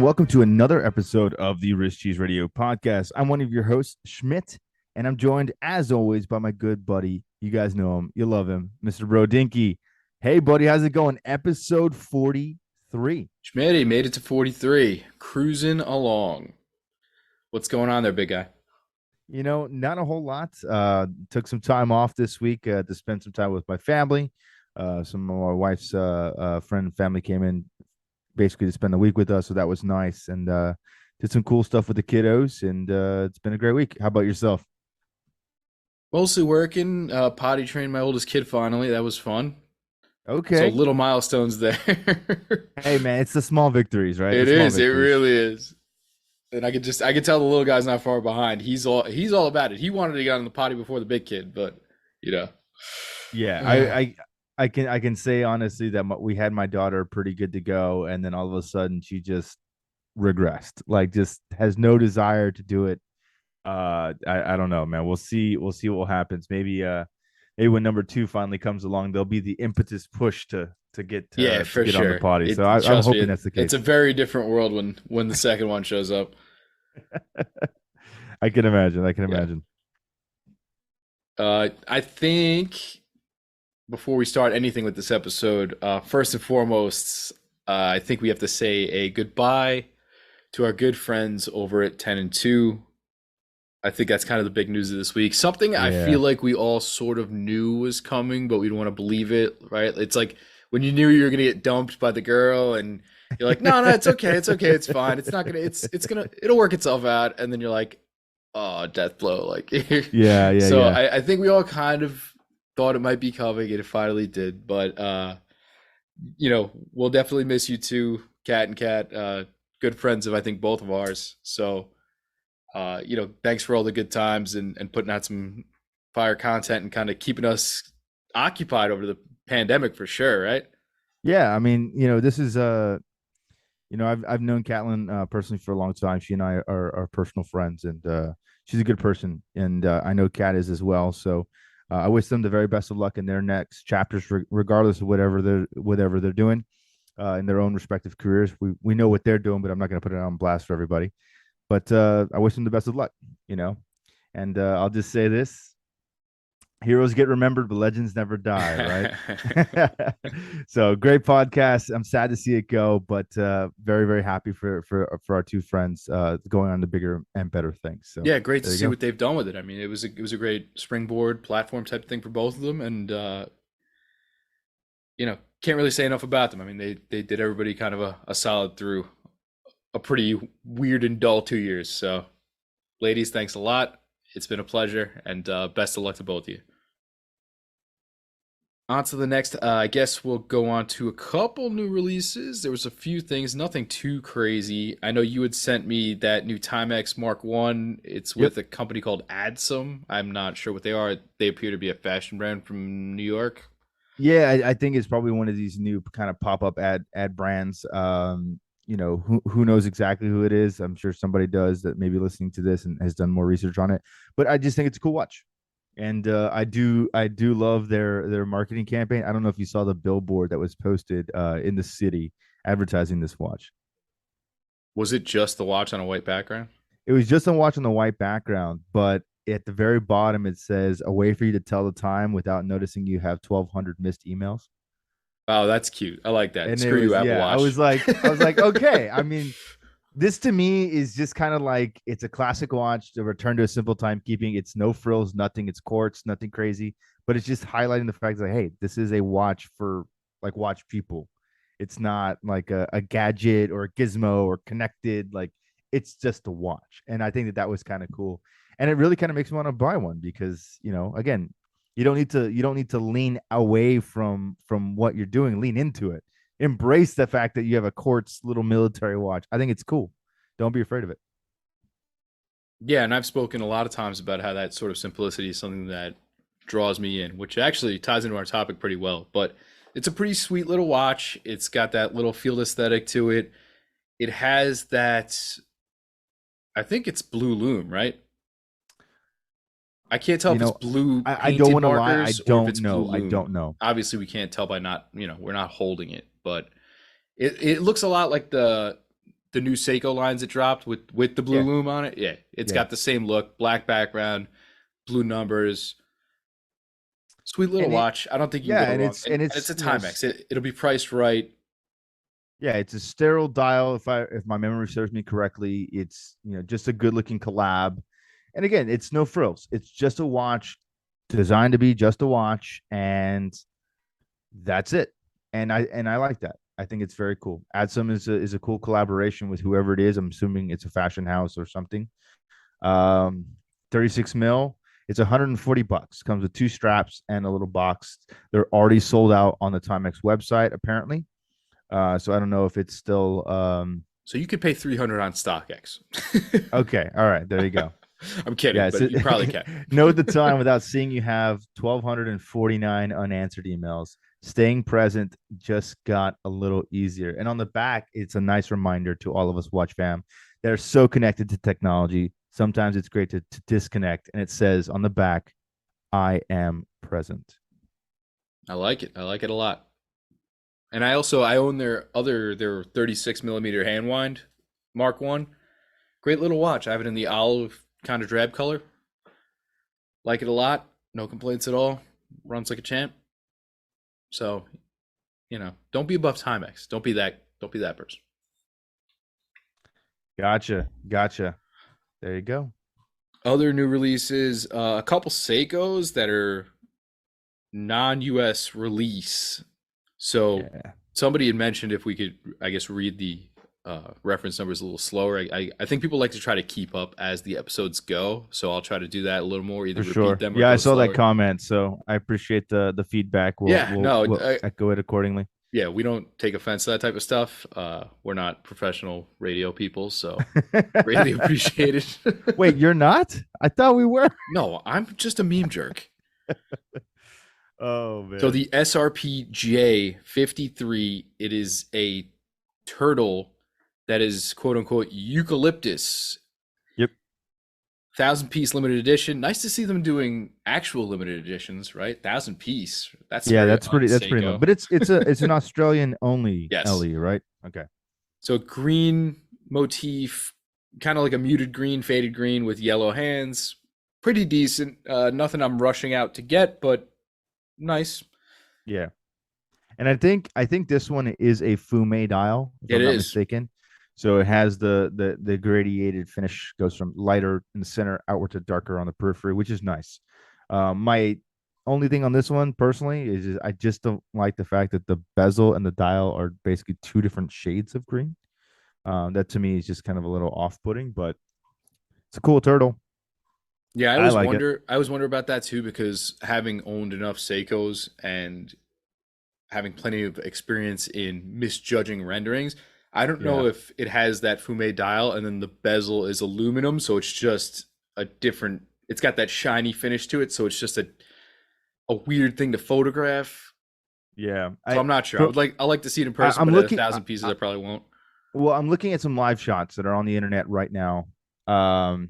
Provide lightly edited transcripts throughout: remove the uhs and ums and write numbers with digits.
welcome to another episode of the Rich Cheese Radio podcast. I'm one of your hosts, Schmidt, and I'm joined, as always, by my good buddy. You guys know him, you love him, Mr. Bro Dinky. Hey, buddy, how's it going? Episode 43. Schmitty made it to 43, cruising along. What's going on there, big guy? You know, not a whole lot. Took some time off this week to spend some time with my family. Some of my wife's friend and family came in basically to spend the week with us, so that was nice. And did some cool stuff with the kiddos, and it's been a great week. How about yourself? Mostly working, potty trained my oldest kid finally. That was fun. So Okay. little milestones there. Hey man, it's the small victories, right? It The small is. It victories. really is. And I could tell the little guy's not far behind. He's all about it. He wanted to get on the potty before the big kid, but you know. Yeah, I can say honestly that we had my daughter pretty good to go, and then all of a sudden she just regressed, like just has no desire to do it. I don't know, man. We'll see what happens. Maybe when number two finally comes along, there'll be the impetus push to get Yeah, to for get on the sure. potty. So I'm Trust me, hoping that's the it's case. a very different world when the second one shows up. I can imagine. I can Yeah. imagine. I think before we start anything with this episode, first and foremost, I think we have to say a goodbye to our good friends over at 10 and 2. I think that's kind of the big news of this week. Something I Yeah. feel like we all sort of knew was coming, but we don't want to believe it, right? It's like when you knew you were going to get dumped by the girl and you're like, no, it's okay. It's okay. It's fine. It's not going to, it'll work itself out. And then you're like, oh, death blow. Like, Yeah, yeah, so yeah. I think we all kind of thought it might be coming and it finally did. But, we'll definitely miss you too, Kat and Kat. Good friends of, I think, both of ours. So, thanks for all the good times and putting out some fire content and kind of keeping us occupied over the pandemic for sure, right? Yeah, I mean, this is I've known Catlin personally for a long time. She and I are personal friends, and she's a good person, and I know Kat is as well. So I wish them the very best of luck in their next chapters, regardless of whatever they're doing in their own respective careers. We know what they're doing, but I'm not going to put it on blast for everybody. But I wish them the best of luck, and I'll just say this: heroes get remembered, but legends never die, right? So great podcast. I'm sad to see it go, but very, very happy for our two friends going on to bigger and better things. So Yeah, great to there you see go. what they've done with it. I mean, it was a great springboard platform type thing for both of them, and can't really say enough about them. I mean, they did everybody kind of a solid through a pretty weird and dull 2 years. So, ladies, thanks a lot. It's been a pleasure, and best of luck to both of you. On to the next. I guess we'll go on to a couple new releases. There was a few things, nothing too crazy. I know you had sent me that new Timex Mark One. It's Yep. with a company called Adsum. I'm not sure what they are. They appear to be a fashion brand from New York. Yeah, I think it's probably one of these new kind of pop up ad brands. Who knows exactly who it is? I'm sure somebody does that may be listening to this and has done more research on it. But I just think it's a cool watch. And I do love their marketing campaign. I don't know if you saw the billboard that was posted in the city advertising this watch. Was it just the watch on a white background? It was just a watch on the white background, but at the very bottom it says a way for you to tell the time without noticing you have 1,200 missed emails. Oh, that's cute. I like that. And it Screw was you, Apple yeah, I Watch. was like, okay. I mean, this to me is just kind of like it's a classic watch, the return to a simple timekeeping. It's no frills, nothing. It's quartz, nothing crazy, but it's just highlighting the fact that hey, this is a watch for like watch people. It's not like a gadget or a gizmo or connected. Like it's just a watch, and I think that was kind of cool, and it really kind of makes me want to buy one because again, you don't need to lean away from what you're doing. Lean into it. Embrace the fact that you have a quartz little military watch. I think it's cool. Don't be afraid of it. Yeah, and I've spoken a lot of times about how that sort of simplicity is something that draws me in, which actually ties into our topic pretty well. But it's a pretty sweet little watch. It's got that little field aesthetic to it. It has that, I think it's blue lume, right? I can't tell You if it's know, blue I don't painted want to lie. I markers or if don't it's blue know. I lume. don't know. Obviously, we can't tell by not, we're not holding it, but it looks a lot like the new Seiko lines that dropped with the blue Yeah, loom on it. Yeah, it's yeah, got the same look, black background, blue numbers. Sweet little and it watch. I don't think you can yeah, go and wrong. it's And and it's it's a Timex. It'll be priced right. yeah, it's a sterile dial. If my memory serves me correctly, it's just a good looking collab. And again, it's no frills. It's just a watch designed to be just a watch, and that's it. And I like that. I think it's very cool. Adsum is a cool collaboration with whoever it is. I'm assuming it's a fashion house or something. Um, 36 mil. It's $140. Comes with two straps and a little box. They're already sold out on the Timex website, apparently. So I don't know if it's still So you could pay 300 on StockX. okay. All right, there you go. I'm kidding, Yeah, but you probably can. note the time without seeing you have 1,249 unanswered emails. Staying present just got a little easier. And on the back, it's a nice reminder to all of us watch fam that are so connected to technology. Sometimes it's great to disconnect. And it says on the back, I am present. I like it. I like it a lot. And I own their 36 millimeter hand wind Mark One. Great little watch. I have it in the olive kind of drab color. Like it a lot. No complaints at all. Runs like a champ. So, don't be above Timex. Don't be that person. Gotcha. Gotcha. There you go. Other new releases, a couple Seikos that are non-US release. So Yeah, somebody had mentioned if we could, I guess, read the reference numbers a little slower. I think people like to try to keep up as the episodes go, so I'll try to do that a little more, either for repeat sure. them or Yeah, I go saw that slower. comment, so I appreciate the feedback. We'll Yeah, we'll no, we'll echo it accordingly. yeah, we don't take offense to that type of stuff. We're not professional radio people, so greatly appreciated. Wait, you're not? I thought we were. No, I'm just a meme jerk. Oh So man. the SRPJ 53, it is a turtle that is quote unquote eucalyptus, Yep. 1,000 piece limited edition. Nice to see them doing actual limited editions, right? 1,000 piece. That's Yeah, very that's pretty low. un-Seiko. But it's an Australian only Yes. LE, right? Okay. So green motif, kind of like a muted green, faded green with yellow hands. Pretty decent. Nothing I'm rushing out to get, but nice. Yeah. And I think this one is a Fume dial, if It I'm not is. mistaken. So it has the gradiated finish, goes from lighter in the center outward to darker on the periphery, which is nice. My only thing on this one personally is I just don't like the fact that the bezel and the dial are basically two different shades of green. That to me is just kind of a little off-putting, but it's a cool turtle. Yeah, I like it. I always wonder about that too because having owned enough Seikos and having plenty of experience in misjudging renderings, I don't know Yeah. if it has that Fume dial and then the bezel is aluminum, so it's just a different. It's got that shiny finish to it, so it's just a weird thing to photograph. Yeah. So I'm not sure. I like to see it in person, I'm but at a looking. thousand pieces, I probably won't. Well, I'm looking at some live shots that are on the internet right now. Um,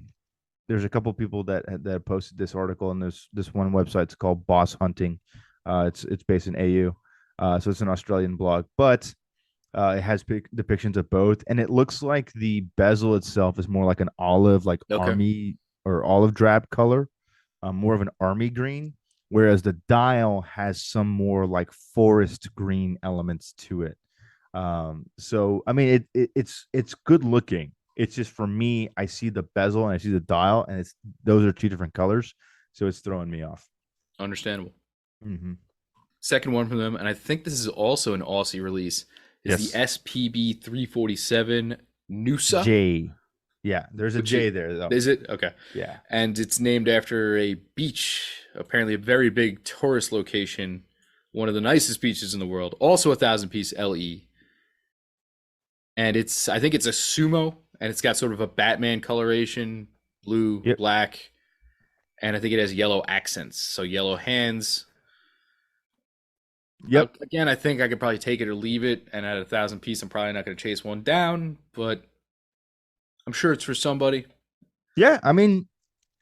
there's a couple people that posted this article, and there's this one website. It's called Boss Hunting. It's based in AU, so it's an Australian blog, but it has depictions of both, and it looks like the bezel itself is more like an olive, like Okay, army or olive drab color, more of an army green, whereas the dial has some more like forest green elements to it. So I mean, it's good looking. It's just for me, I see the bezel and I see the dial, and it's those are two different colors, so it's throwing me off. understandable. Mm-hmm. Second one from them, and I think this is also an Aussie release, is the Yes, SPB 347 Noosa, J. Yeah, there's a which J there though. is it? Okay. Yeah. And it's named after a beach, apparently a very big tourist location, one of the nicest beaches in the world, also a 1,000 piece LE. And I think it's a sumo, and it's got sort of a Batman coloration, blue, Yep. black, and I think it has yellow accents, so yellow hands. Yep. Again, I think I could probably take it or leave it, and at a 1,000 piece, I'm probably not going to chase one down, but I'm sure it's for somebody. Yeah. I mean,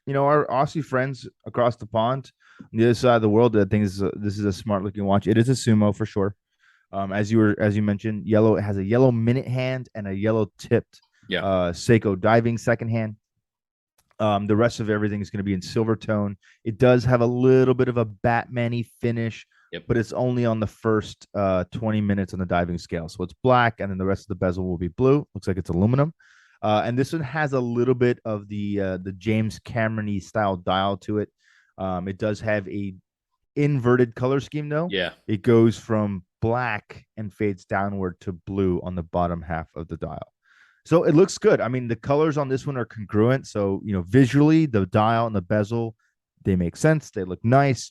our Aussie friends across the pond, on the other side of the world, I think this is a smart looking watch. It is a sumo for sure. As you mentioned, yellow, it has a yellow minute hand and a yellow tipped Yeah. Seiko diving second hand. The rest of everything is going to be in silver tone. It does have a little bit of a Batman-y finish, Yep. but it's only on the first 20 minutes on the diving scale. So it's black, and then the rest of the bezel will be blue. Looks like it's aluminum. And this one has a little bit of the James Cameron-y style dial to it. It does have a inverted color scheme though. Yeah. It goes from black and fades downward to blue on the bottom half of the dial. So it looks good. I mean, the colors on this one are congruent. So, visually, the dial and the bezel, they make sense. They look nice.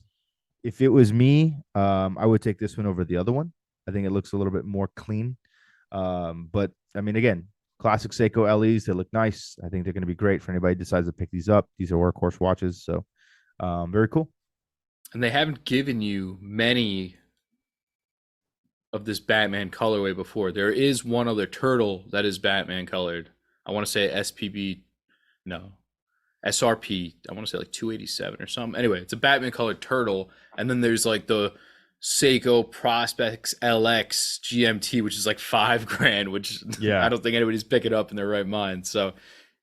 If it was me, I would take this one over the other one. I think it looks a little bit more clean. But I mean, again, classic Seiko LEs, they look nice. I think they're going to be great for anybody who decides to pick these up. These are workhorse watches. So, very cool. And they haven't given you many of this Batman colorway before. There is one other turtle that is Batman colored. I want to say SPB, no, SRP. I want to say like 287 or something. Anyway, it's a Batman colored turtle, and then there's like the Seiko Prospects LX GMT, which is like $5,000, which Yeah. I don't think anybody's picking up in their right mind. So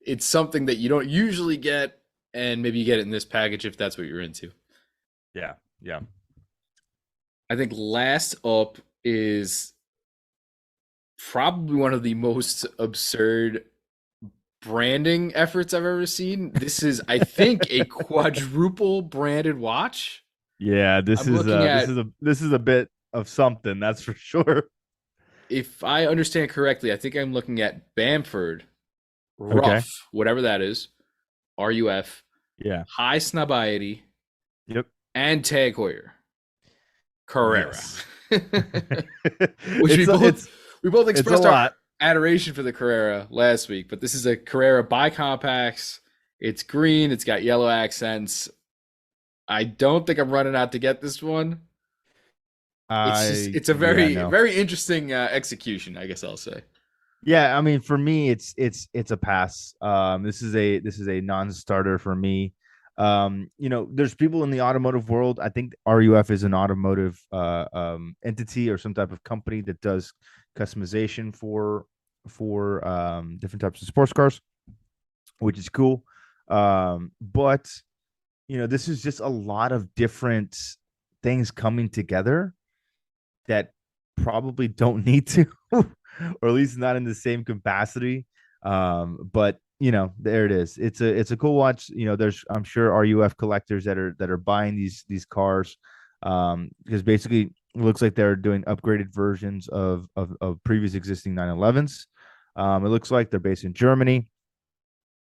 it's something that you don't usually get, and maybe you get it in this package if that's what you're into. Yeah. Yeah. I think last up is probably one of the most absurd branding efforts I've ever seen. This is, I think, a quadruple branded watch. Yeah, this I'm is looking this is a bit of something, that's for sure. if I understand correctly, I think I'm looking at Bamford, Okay. Rough, whatever that is, RUF, Yeah. High Snobiety, Yep. and Tag Heuer, Carrera. Yes. Which it's we both it's a expressed our lot. adoration for the Carrera last week, but this is a Carrera bi-compacts. It's green, it's got yellow accents. I don't think I'm running out to get this one. It's a Yeah, very no. very interesting execution, I guess I'll say. Yeah, I mean, for me, it's a pass. This is a non-starter for me. There's people in the automotive world. I think RUF is an automotive entity or some type of company that does customization for different types of sports cars, which is cool. But this is just a lot of different things coming together that probably don't need to, or at least not in the same capacity. But there it is. It's a cool watch. There's, I'm sure, RUF collectors that are buying these cars, because basically it looks like they're doing upgraded versions of previous existing 911s. It looks like they're based in Germany.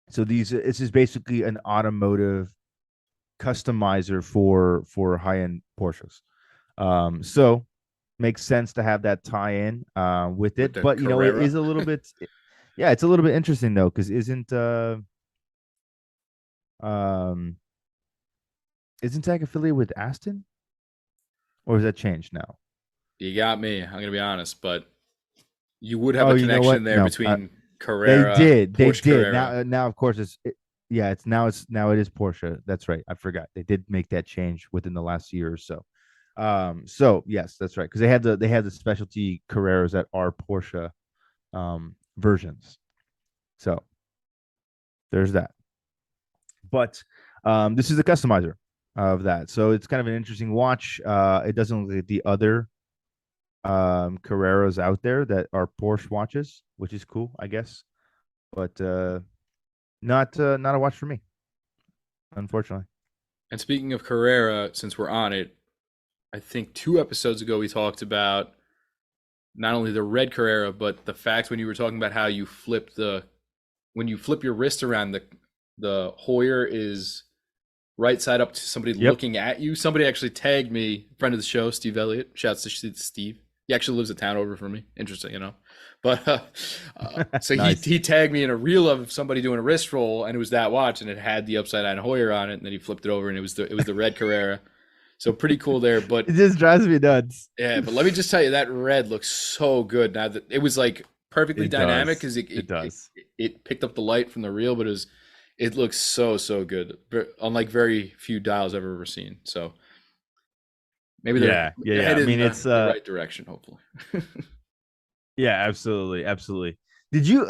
So this is basically an automotive customizer for high end Porsches. So makes sense to have that tie in with With it, the but it Carrera. is a little bit, yeah, it's a little bit interesting though, because um isn't Tag affiliated with Aston, or is that changed now? You got me. I'm gonna be honest, but you would have Oh, a you know what? connection there No, between they Carrera, did, they Porsche did. Carrera. Now of course yeah, it's now it is Porsche. That's right. I forgot they did make that change within the last year or so. So yes, that's right, because they had the specialty Carreras that are Porsche versions. So there's that. But this is a customizer of that. So it's kind of an interesting watch. It doesn't look like the other Carreras out there that are Porsche watches, which is cool, I guess. But not a watch for me, unfortunately. And speaking of Carrera, since we're on it, I think 2 episodes ago we talked about not only the red Carrera, but the fact when you were talking about how you flip the when you flip your wrist around, the Hoyer is right side up to somebody Yep. looking at you. Somebody actually tagged me, friend of the show, Steve Elliott. Shouts to Steve. He actually lives a town over from me. Interesting. But so he Nice. he tagged me in a reel of somebody doing a wrist roll, and it was that watch, and it had the upside down Hoyer on it, and then he flipped it over, and it was the red Carrera. So pretty cool there. But It just drives me nuts. yeah, but let me just tell you that red looks so good. Now that it was like perfectly It dynamic does. because it It it, it does. it picked up the light from the reel, but it looks so good, unlike very few dials I've ever seen. So Maybe Yeah, yeah, they're yeah. I headed in mean, it's the right direction, hopefully. yeah, absolutely, absolutely. Did you,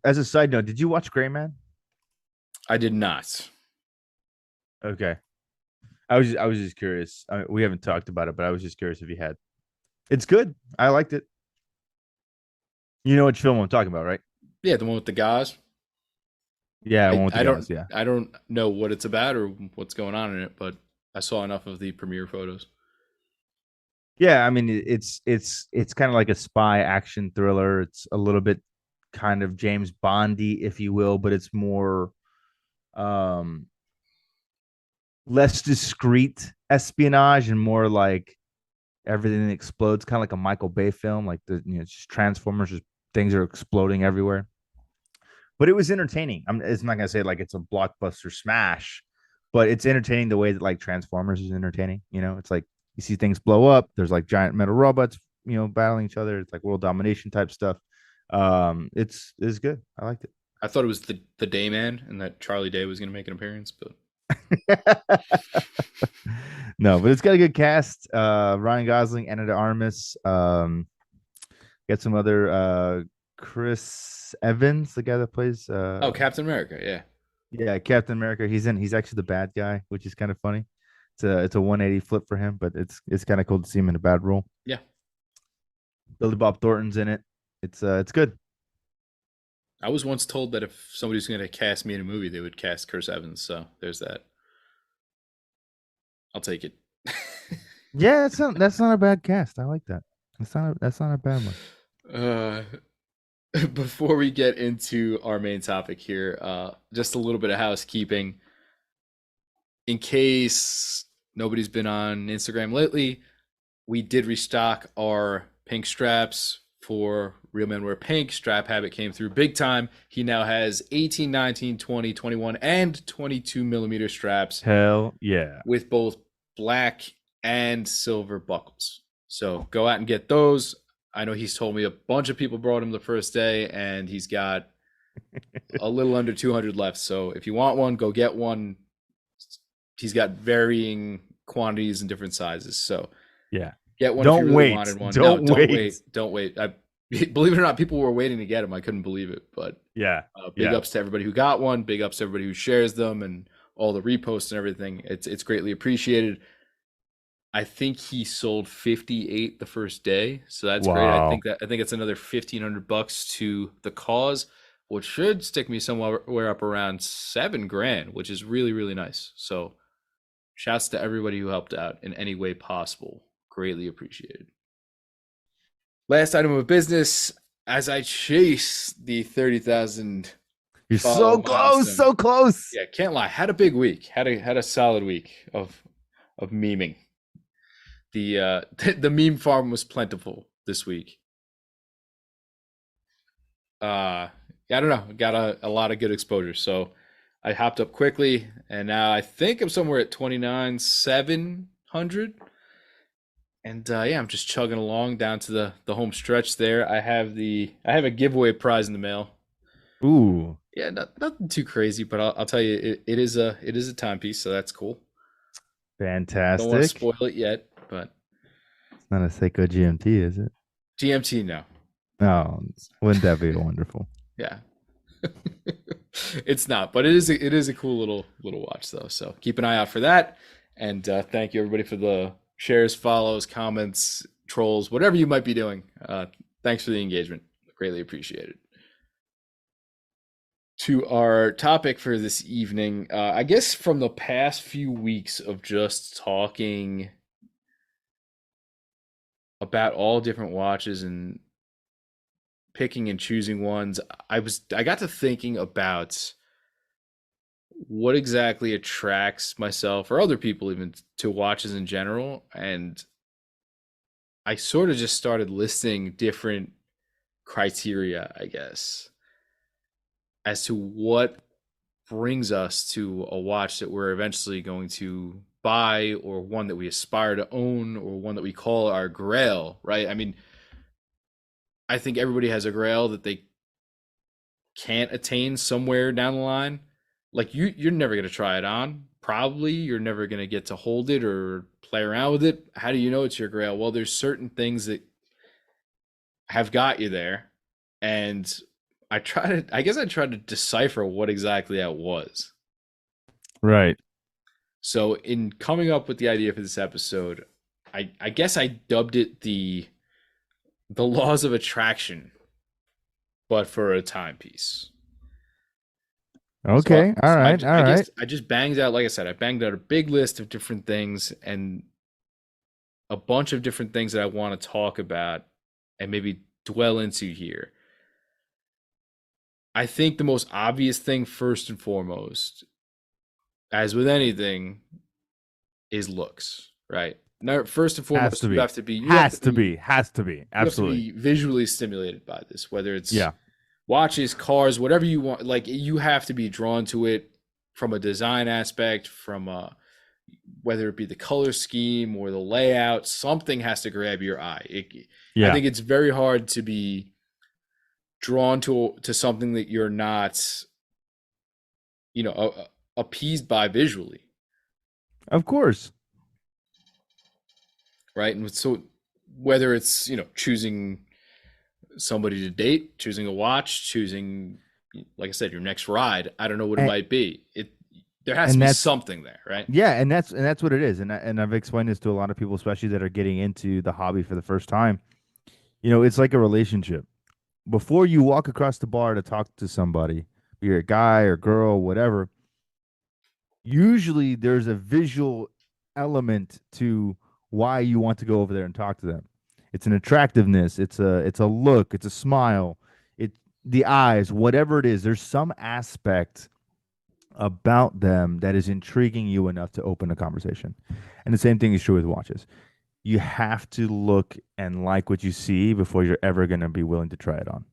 as a side note, did you watch Gray Man? I did not. Okay, I was just curious. We haven't talked about it, but I was just curious if you had. It's good. I liked it. You know which film I'm talking about, right? Yeah, the one with the guys. Yeah, I one with the I guys. don't Yeah, I don't know what it's about or what's going on in it, but I saw enough of the premiere photos. yeah. I mean, it's kind of like a spy action thriller. It's a little bit kind of James Bondy, if you will, but it's more um less discreet espionage and more like everything explodes, kind of like a Michael Bay film, like it's just Transformers, just things are exploding everywhere. But it was entertaining. It's not gonna say like it's a blockbuster smash, but it's entertaining the way that like Transformers is entertaining. It's like you see things blow up. There's like giant metal robots, battling each other. It's like world domination type stuff. It's good. I liked I thought it was the Day Man and that Charlie Day was going to make an appearance, but it. No, but it's got a good cast. Ryan Gosling, Anna de Armas. Got some other Chris Evans, the guy that plays oh, Captain America, yeah. yeah, Captain America. He's actually the bad guy, which is kind of funny. It's a 180 flip for him, but it's kind of cool to see him in a bad role. Yeah. Billy Bob Thornton's in it. It's good. I was once told that if somebody's going to cast me in a movie, they would cast Chris Evans, so there's that. I'll take it. Yeah, that's not a bad cast. I like that. That's not a bad one. uh before we get into our main topic here, just a little bit of housekeeping. In case nobody's been on Instagram lately, we did restock our pink straps for Real Men Wear Pink. Strap Habit came through big time. He now has 18, 19, 20, 21, and 22 millimeter straps Hell yeah. with both black and silver buckles. So go out and get those. I know he's told me a bunch of people brought him the first day, and he's got a little under 200 left. So if you want one, go get one. He's got varying quantities and different sizes. So Yeah. get one if you Don't really wait. wanted one. No, Don't don't wait. wait. Don't wait. Believe it or not, people were waiting to get them. I couldn't believe it. But Yeah. big Yeah. ups to everybody who got one. Big ups to everybody who shares them and all the reposts and everything. It's greatly appreciated. I think he sold 58 the first day, so that's great. Wow. I think it's another $1,500 to the cause, which should stick me somewhere up around $7,000, which is really really nice. So, shouts to everybody who helped out in any way possible. Greatly appreciated. Last item of business, as I chase the 30,000 You're follow so close, milestone. so close. Yeah, can't lie. Had a big week. Had a solid week of memeing. The meme farm was plentiful this week. I don't know, got a lot of good exposure. So I hopped up quickly, and now I think I'm somewhere at 29,700. And yeah, I'm just chugging along down to the home stretch there. I have a giveaway prize in the mail. Ooh, Yeah, nothing too crazy, but I'll tell you, it is a timepiece, so that's cool. Don't want to fantastic. spoil it yet, but It's not a Seiko GMT, is it? GMT no. Oh, wouldn't that be wonderful? Yeah. It's not, but it is a cool little watch though. So keep an eye out for that. And thank you everybody for the shares, follows, comments, trolls, whatever you might be doing. Thanks for the engagement. Greatly appreciated. To our topic for this evening, I guess from the past few weeks of just talking about all different watches and picking and choosing ones, I got to thinking about what exactly attracts myself or other people even to watches in general, and I sort of just started listing different criteria, I guess, as to what brings us to a watch that we're eventually going to buy, or one that we aspire to own, or one that we call our grail, right? I mean, I think everybody has a grail that they can't attain somewhere down the line. Like you're never going to try it on, probably you're never going to get to hold it or play around with it. How do you know it's your grail? Well, there's certain things that have got you there. And I guess I tried to decipher what exactly that was. Right. So in coming up with the idea for this episode, I guess I dubbed it the laws of attraction, but for a timepiece. So, Okay. All right. All I right. guess I just banged out, like I said, I banged out a big list of different things and a bunch of different things that I want to talk about and maybe dwell into here. I think the most obvious thing, first and foremost, as with anything, is looks, right? Now, first and Has foremost, to be. you have Has to to be be. Has to be. you have to Absolutely. be visually stimulated by this, whether it's Yeah. watches, cars, whatever you want. Like you have to be drawn to it from a design aspect, from a whether it be the color scheme or the layout, something has to grab your eye. I Yeah. think it's very hard to be drawn to something that you're not, appeased by visually, Of course. right? And so whether it's choosing somebody to date, choosing a watch, choosing, like I said, your next ride, I don't know what it And, might be. There has to and be that's something there, right? yeah, and that's what it is. And I've explained this to a lot of people, especially that are getting into the hobby for the first time. It's like a relationship. Before you walk across the bar to talk to somebody, be it a guy or girl, whatever, usually there's a visual element to why you want to go over there and talk to them. It's an attractiveness, it's a look, it's a smile, it the eyes, whatever it is, there's some aspect about them that is intriguing you enough to open a conversation. And the same thing is true with watches. You have to look and like what you see before you're ever going to be willing to try it on.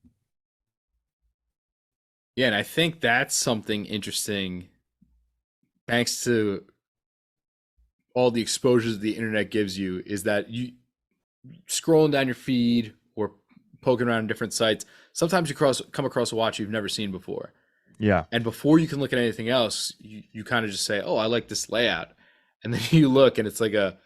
Yeah, and I think that's something interesting thanks to all the exposures the internet gives you is that you scrolling down your feed or poking around in different sites, sometimes you come across a watch you've never seen before. Yeah. And before you can look at anything else, you kind of just say, "Oh, I like this layout," and then you look, and it's like a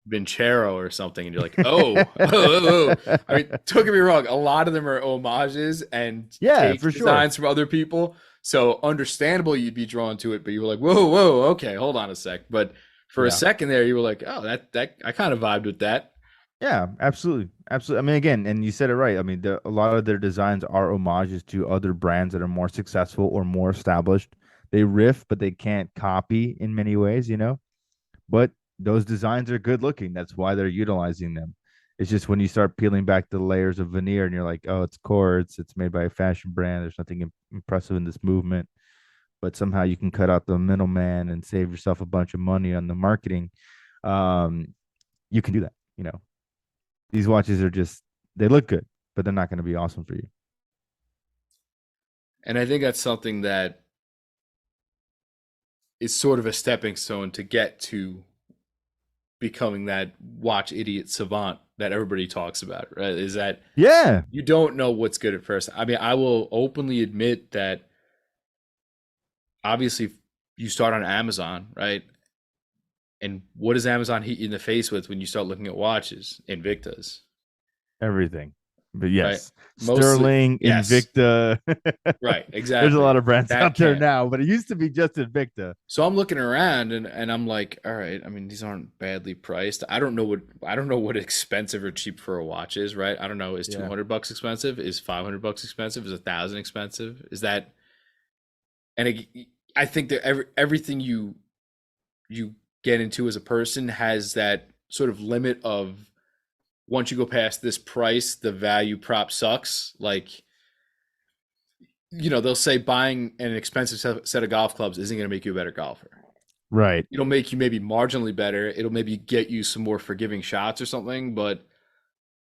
Vincero or something, and you're like, "Oh, oh, oh, oh." I mean, don't get me wrong, a lot of them are homages and Yeah, take for sure. designs from other people, so understandable you'd be drawn to it. But you were like, "Whoa, whoa, okay, hold on a sec." But for a Yeah. second there, you were like, "Oh, that I kind of vibed with that." Yeah, absolutely. Absolutely. I mean, again, and you said it right. I mean, a lot of their designs are homages to other brands that are more successful or more established. They riff, but they can't copy in many ways. But those designs are good looking. That's why they're utilizing them. It's just when you start peeling back the layers of veneer and you're like, oh, it's quartz, it's made by a fashion brand. There's nothing impressive in this movement, but somehow you can cut out the middleman and save yourself a bunch of money on the marketing. Um, you can do that. These watches are just they look good, but they're not going to be awesome for you. And I think that's something that is sort of a stepping stone to get to becoming that watch idiot savant that everybody talks about, right? Is that Yeah. you don't know what's good at first. I mean, I will openly admit that obviously you start on Amazon, right? And what does Amazon hit you in the face with when you start looking at watches? Invictas, Everything. But right? yes, Mostly, Sterling, yes, Invicta. right, There's a exactly. lot of brands That out there camp. now, but it used to be just Invicta. So I'm looking around and I'm like, all right, I mean, these aren't badly priced. I don't know what expensive or cheap for a watch is, right? I don't know. Is Yeah. $200 expensive? Is $500 expensive? Is 1,000 expensive? Is that and I think that everything you get into as a person has that sort of limit of once you go past this price, the value prop sucks. Like, they'll say buying an expensive set of golf clubs isn't going to make you a better golfer. Right. It'll make you maybe marginally better. It'll maybe get you some more forgiving shots or something, but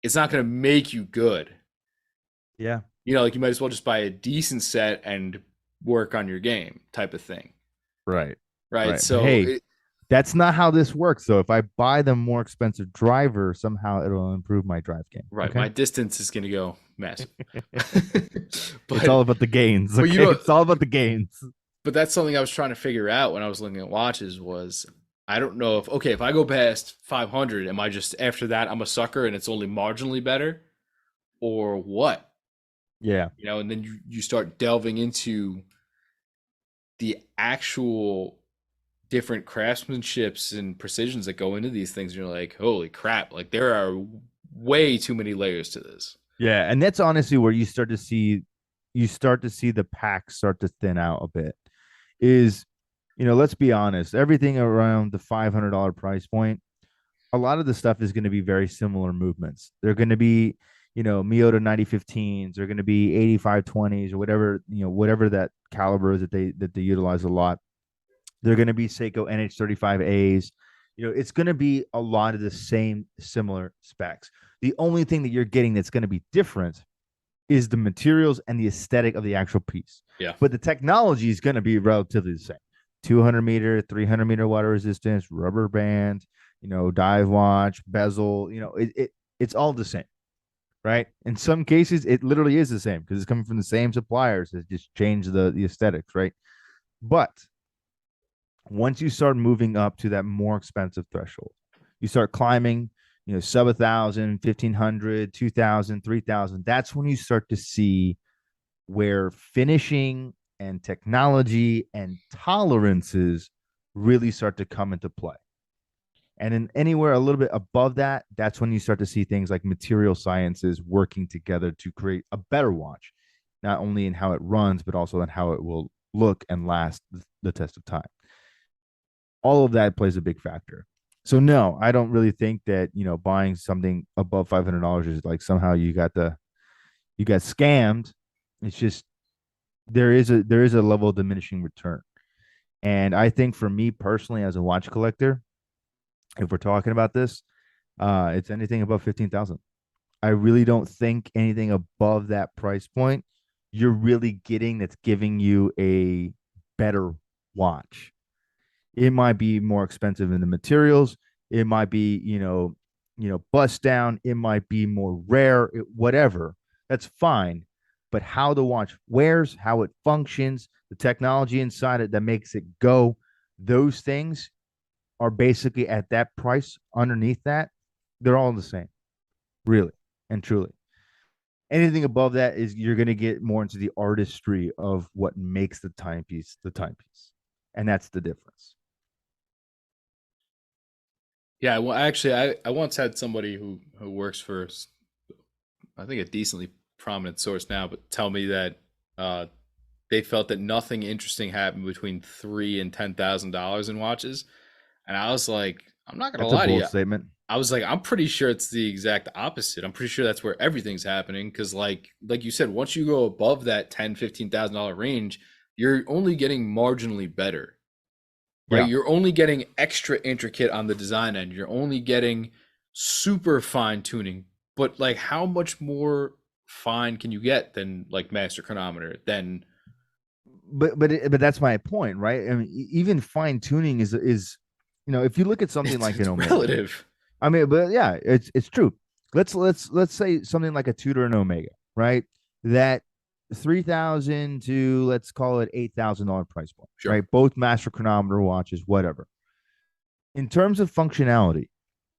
it's not going to make you good. Yeah. Like you might as well just buy a decent set and work on your game type of thing. Right. Right. Right. But So, hey, that's not how this works. So if I buy the more expensive driver, somehow it'll improve my drive game. right. Okay. My distance is going to go massive. It's all but, about the gains. but Okay. It's all about the gains. but that's something I was trying to figure out when I was looking at watches was I don't know if okay, if I go past 500, am I just after that I'm a sucker and it's only marginally better or what? Yeah. You know, and then you start delving into the actual different craftsmanships and precisions that go into these things and you're like, "Holy crap, like there are way too many layers to this." Yeah, and that's honestly where you start to see the pack start to thin out a bit. Is let's be honest, everything around the $500 price point, a lot of the stuff is going to be very similar movements. They're going to be, Miyota 9015s, they're going to be 8520s or whatever, whatever that caliber is that they utilize a lot. They're going to be Seiko NH35As. It's going to be a lot of the same similar specs. The only thing that you're getting that's going to be different is the materials and the aesthetic of the actual piece. Yeah. But the technology is going to be relatively the same. 200-meter, 300-meter water resistance, rubber band, dive watch, bezel, it's all the same, right? In some cases, it literally is the same because it's coming from the same suppliers. It just changed the aesthetics, right? But once you start moving up to that more expensive threshold, you start climbing, sub 1,000, 1,500, 2,000, 3,000. That's when you start to see where finishing and technology and tolerances really start to come into play. And in anywhere a little bit above that, that's when you start to see things like material sciences working together to create a better watch, not only in how it runs, but also in how it will look and last the test of time. All of that plays a big factor. So no, I don't really think that buying something above $500 is like somehow you got scammed. It's just there is a level of diminishing return, and I think for me personally as a watch collector, if we're talking about this, it's anything above 15,000. I really don't think anything above that price point you're really getting that's giving you a better watch. It might be more expensive in the materials. It might be, bust down. It might be more rare, whatever. That's fine. But how the watch wears, how it functions, the technology inside it that makes it go, those things are basically at that price. Underneath that, they're all the same, really and truly. Anything above that is you're going to get more into the artistry of what makes the timepiece. And that's the difference. Yeah, well, actually, I once had somebody who works for, I think, a decently prominent source now, but tell me that uh, they felt that nothing interesting happened between $3,000 and $10,000 in watches, and I was like, I'm not gonna That's a lie to bold you. statement. I was like, I'm pretty sure it's the exact opposite. I'm pretty sure that's where everything's happening because, like you said, once you go above that $10,000 to $15,000 range, you're only getting marginally better, right? Yeah. You're only getting extra intricate on the design end. You're only getting super fine tuning. But like how much more fine can you get than like master chronometer? Then But that's my point, right? I mean, even fine tuning is if you look at something it's like an it's Omega, relative. I mean, but yeah, it's true. Let's say something like a Tudor and Omega, right? That 3,000 to let's call it $8,000 price point, Sure. right? Both master chronometer watches, whatever. In terms of functionality,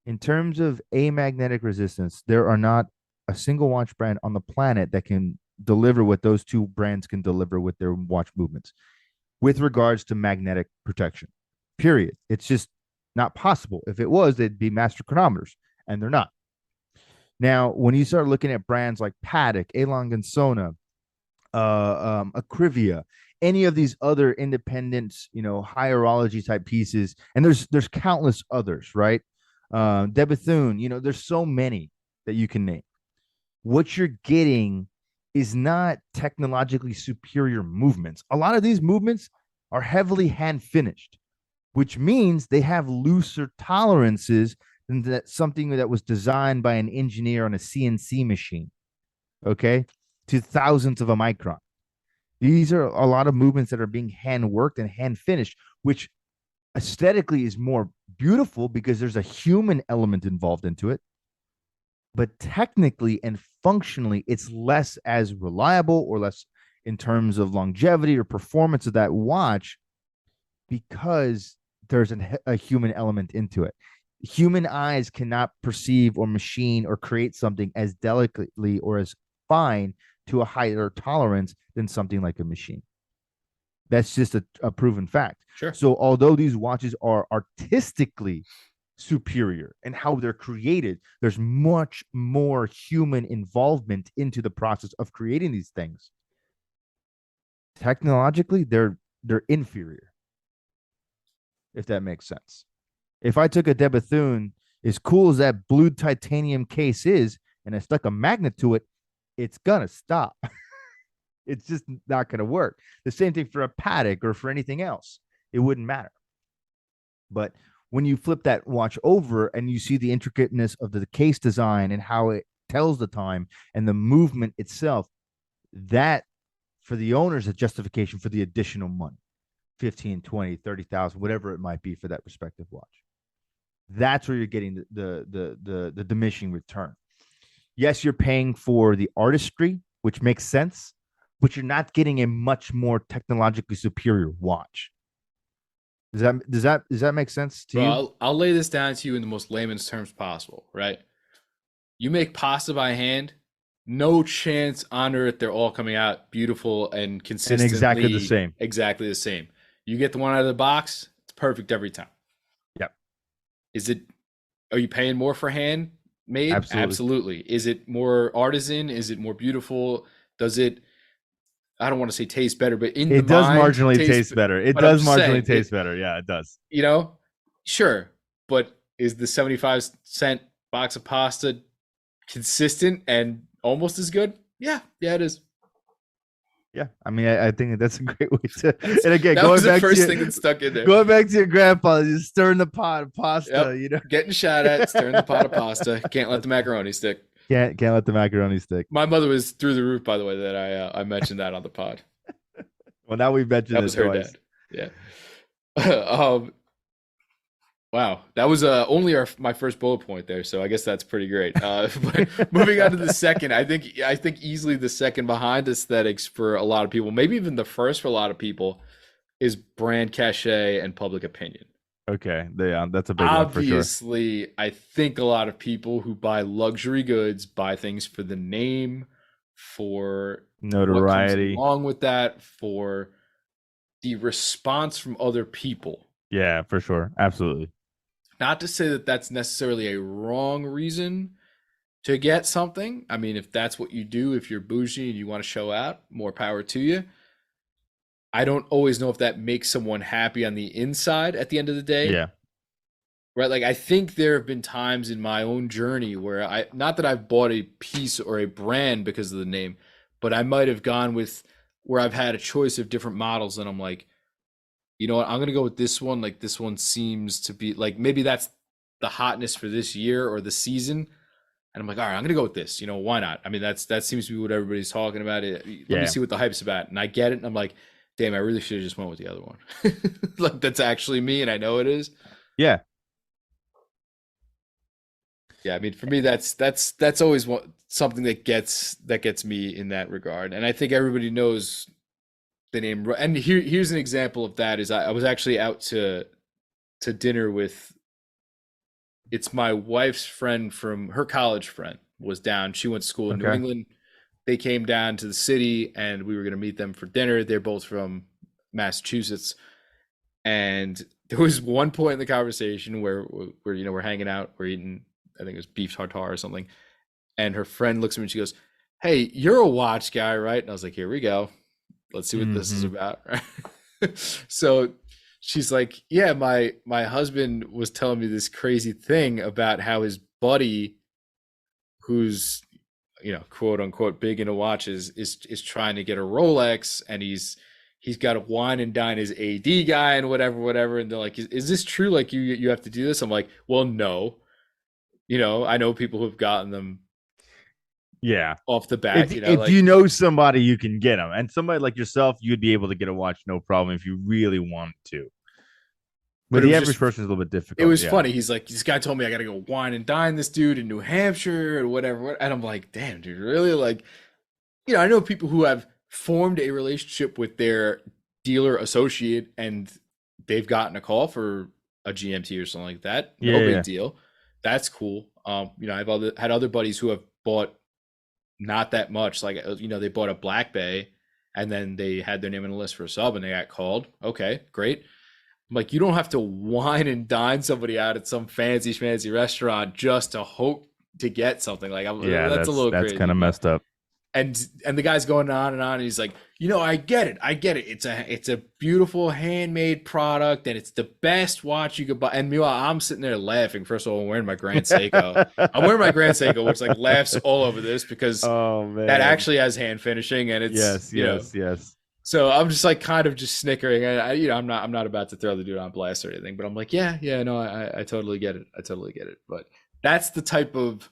in terms of amagnetic resistance, there are not a single watch brand on the planet that can deliver what those two brands can deliver with their watch movements with regards to magnetic protection. Period. It's just not possible. If it was, they'd be master chronometers, and they're not. Now, when you start looking at brands like Patek, Elan Gansona, Acrivia, any of these other independent, hierology type pieces, and there's countless others, right? De Bethune, there's so many that you can name. What you're getting is not technologically superior movements. A lot of these movements are heavily hand finished, which means they have looser tolerances than that something that was designed by an engineer on a CNC machine, okay, to thousandths of a micron. These are a lot of movements that are being hand worked and hand finished, which aesthetically is more beautiful because there's a human element involved into it. But technically and functionally, it's less as reliable or less in terms of longevity or performance of that watch because there's a human element into it. Human eyes cannot perceive or machine or create something as delicately or as fine to a higher tolerance than something like a machine. That's just a proven fact. Sure. So although these watches are artistically superior in how they're created, there's much more human involvement into the process of creating these things. Technologically, they're inferior, if that makes sense. If I took a De Bethune, as cool as that blue titanium case is, and I stuck a magnet to it, it's gonna stop. It's just not going to work. The same thing for a Patek or for anything else. It wouldn't matter. But when you flip that watch over and you see the intricateness of the case design and how it tells the time and the movement itself, that for the owner is a justification for the additional money, 15, 20, 30,000, whatever it might be for that respective watch. That's where you're getting the diminishing return. Yes, you're paying for the artistry, which makes sense, but you're not getting a much more technologically superior watch. Does that make sense to you? I'll lay this down to you in the most layman's terms possible, right? You make pasta by hand, no chance on earth they're all coming out beautiful and consistently And exactly the same. Exactly the same. You get the one out of the box, it's perfect every time. Yep. Are you paying more for hand made? Absolutely. Is it more artisan? Is it more beautiful? Does it, I don't want to say taste better, but it does marginally taste better. It does marginally taste better. Yeah, it does. Sure. But is the 75-cent box of pasta consistent and almost as good? Yeah, it is. Yeah, I mean, I think that's a great way to. And again, that was the first thing that stuck in there. Going back to your grandpa, just stirring the pot of pasta. Getting shot at, stirring the pot of pasta. Can't let the macaroni stick. Can't let the macaroni stick. My mother was through the roof, by the way, that I mentioned that on the pod. Well, now we've mentioned that was her twice. Dad. Yeah. Wow, that was only my first bullet point there, so I guess that's pretty great. But moving on to the second, I think easily the second behind aesthetics for a lot of people, maybe even the first for a lot of people, is brand cachet and public opinion. Okay, yeah, that's a big one for sure. Obviously, I think a lot of people who buy luxury goods buy things for the name, for notoriety, along with that, for the response from other people. Yeah, for sure, absolutely. Not to say that that's necessarily a wrong reason to get something. I mean, if that's what you do, if you're bougie and you want to show out, more power to you. I don't always know if that makes someone happy on the inside at the end of the day. Yeah. Right. Like, I think there have been times in my own journey where not that I've bought a piece or a brand because of the name, but I might have gone with where I've had a choice of different models and I'm like, you know what, I'm going to go with this one. Like, this one seems to be like, maybe that's the hotness for this year or the season. And I'm like, all right, I'm going to go with this. Why not? I mean, that seems to be what everybody's talking about. Let me see what the hype's about. And I get it. And I'm like, damn, I really should have just went with the other one. Like, that's actually me. And I know it is. Yeah. Yeah. I mean, for me, that's always something that gets me in that regard. And I think everybody knows the name. And here's an example of that is I was actually out to dinner with, it's my wife's friend from her college friend was down. She went to school in New England. They came down to the city and we were going to meet them for dinner. They're both from Massachusetts. And there was one point in the conversation where we're hanging out, we're eating, I think it was beef tartare or something. And her friend looks at me and she goes, "Hey, you're a watch guy, right?" And I was like, here we go. Let's see what this is about. So she's like, yeah, my husband was telling me this crazy thing about how his buddy, who's, quote unquote, big into watches, is trying to get a Rolex, and he's got to wine and dine his AD guy and whatever. And they're like, is this true? Like, you have to do this? I'm like, well, no. I know people who've gotten them. Yeah, off the bat. If you know somebody, you can get them, and somebody like yourself, you'd be able to get a watch no problem if you really want to. But the average person is a little bit difficult. It was funny. He's like, this guy told me I got to go wine and dine this dude in New Hampshire or whatever. And I'm like, damn, dude, really? Like, I know people who have formed a relationship with their dealer associate and they've gotten a call for a GMT or something like that. Yeah, No big yeah, deal. That's cool. I've had other buddies who have bought not that much. Like, they bought a Black Bay and then they had their name on the list for a sub and they got called. Okay, great. I'm like, you don't have to wine and dine somebody out at some fancy schmancy restaurant just to hope to get something. Like, yeah. that's a little That's crazy, kind of messed up. and the guy's going on and on. And he's like, I get it, It's a beautiful handmade product, and it's the best watch you could buy. And meanwhile, I'm sitting there laughing. First of all, I'm wearing my Grand Seiko. I'm wearing my Grand Seiko, which like laughs all over this because Oh man, that actually has hand finishing, and it's yes, yes, yes. So I'm just like kind of just snickering. I'm not about to throw the dude on blast or anything, but I'm like, yeah, no, I totally get it. I totally get it. But that's the type of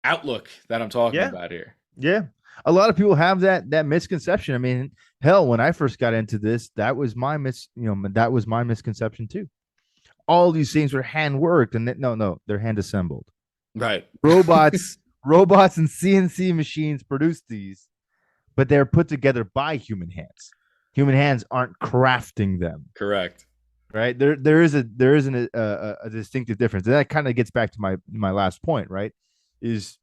outlook that I'm talking Yeah. about here. Yeah. A lot of people have that misconception. I mean, hell, when I first got into this, that was my that was my misconception too. All these things were hand worked, and no, they're hand assembled. Right. Robots, robots, and CNC machines produce these, but they're put together by human hands. Human hands aren't crafting them, Correct. right? There isn't a distinctive difference, and that kind of gets back to my last point, right? Is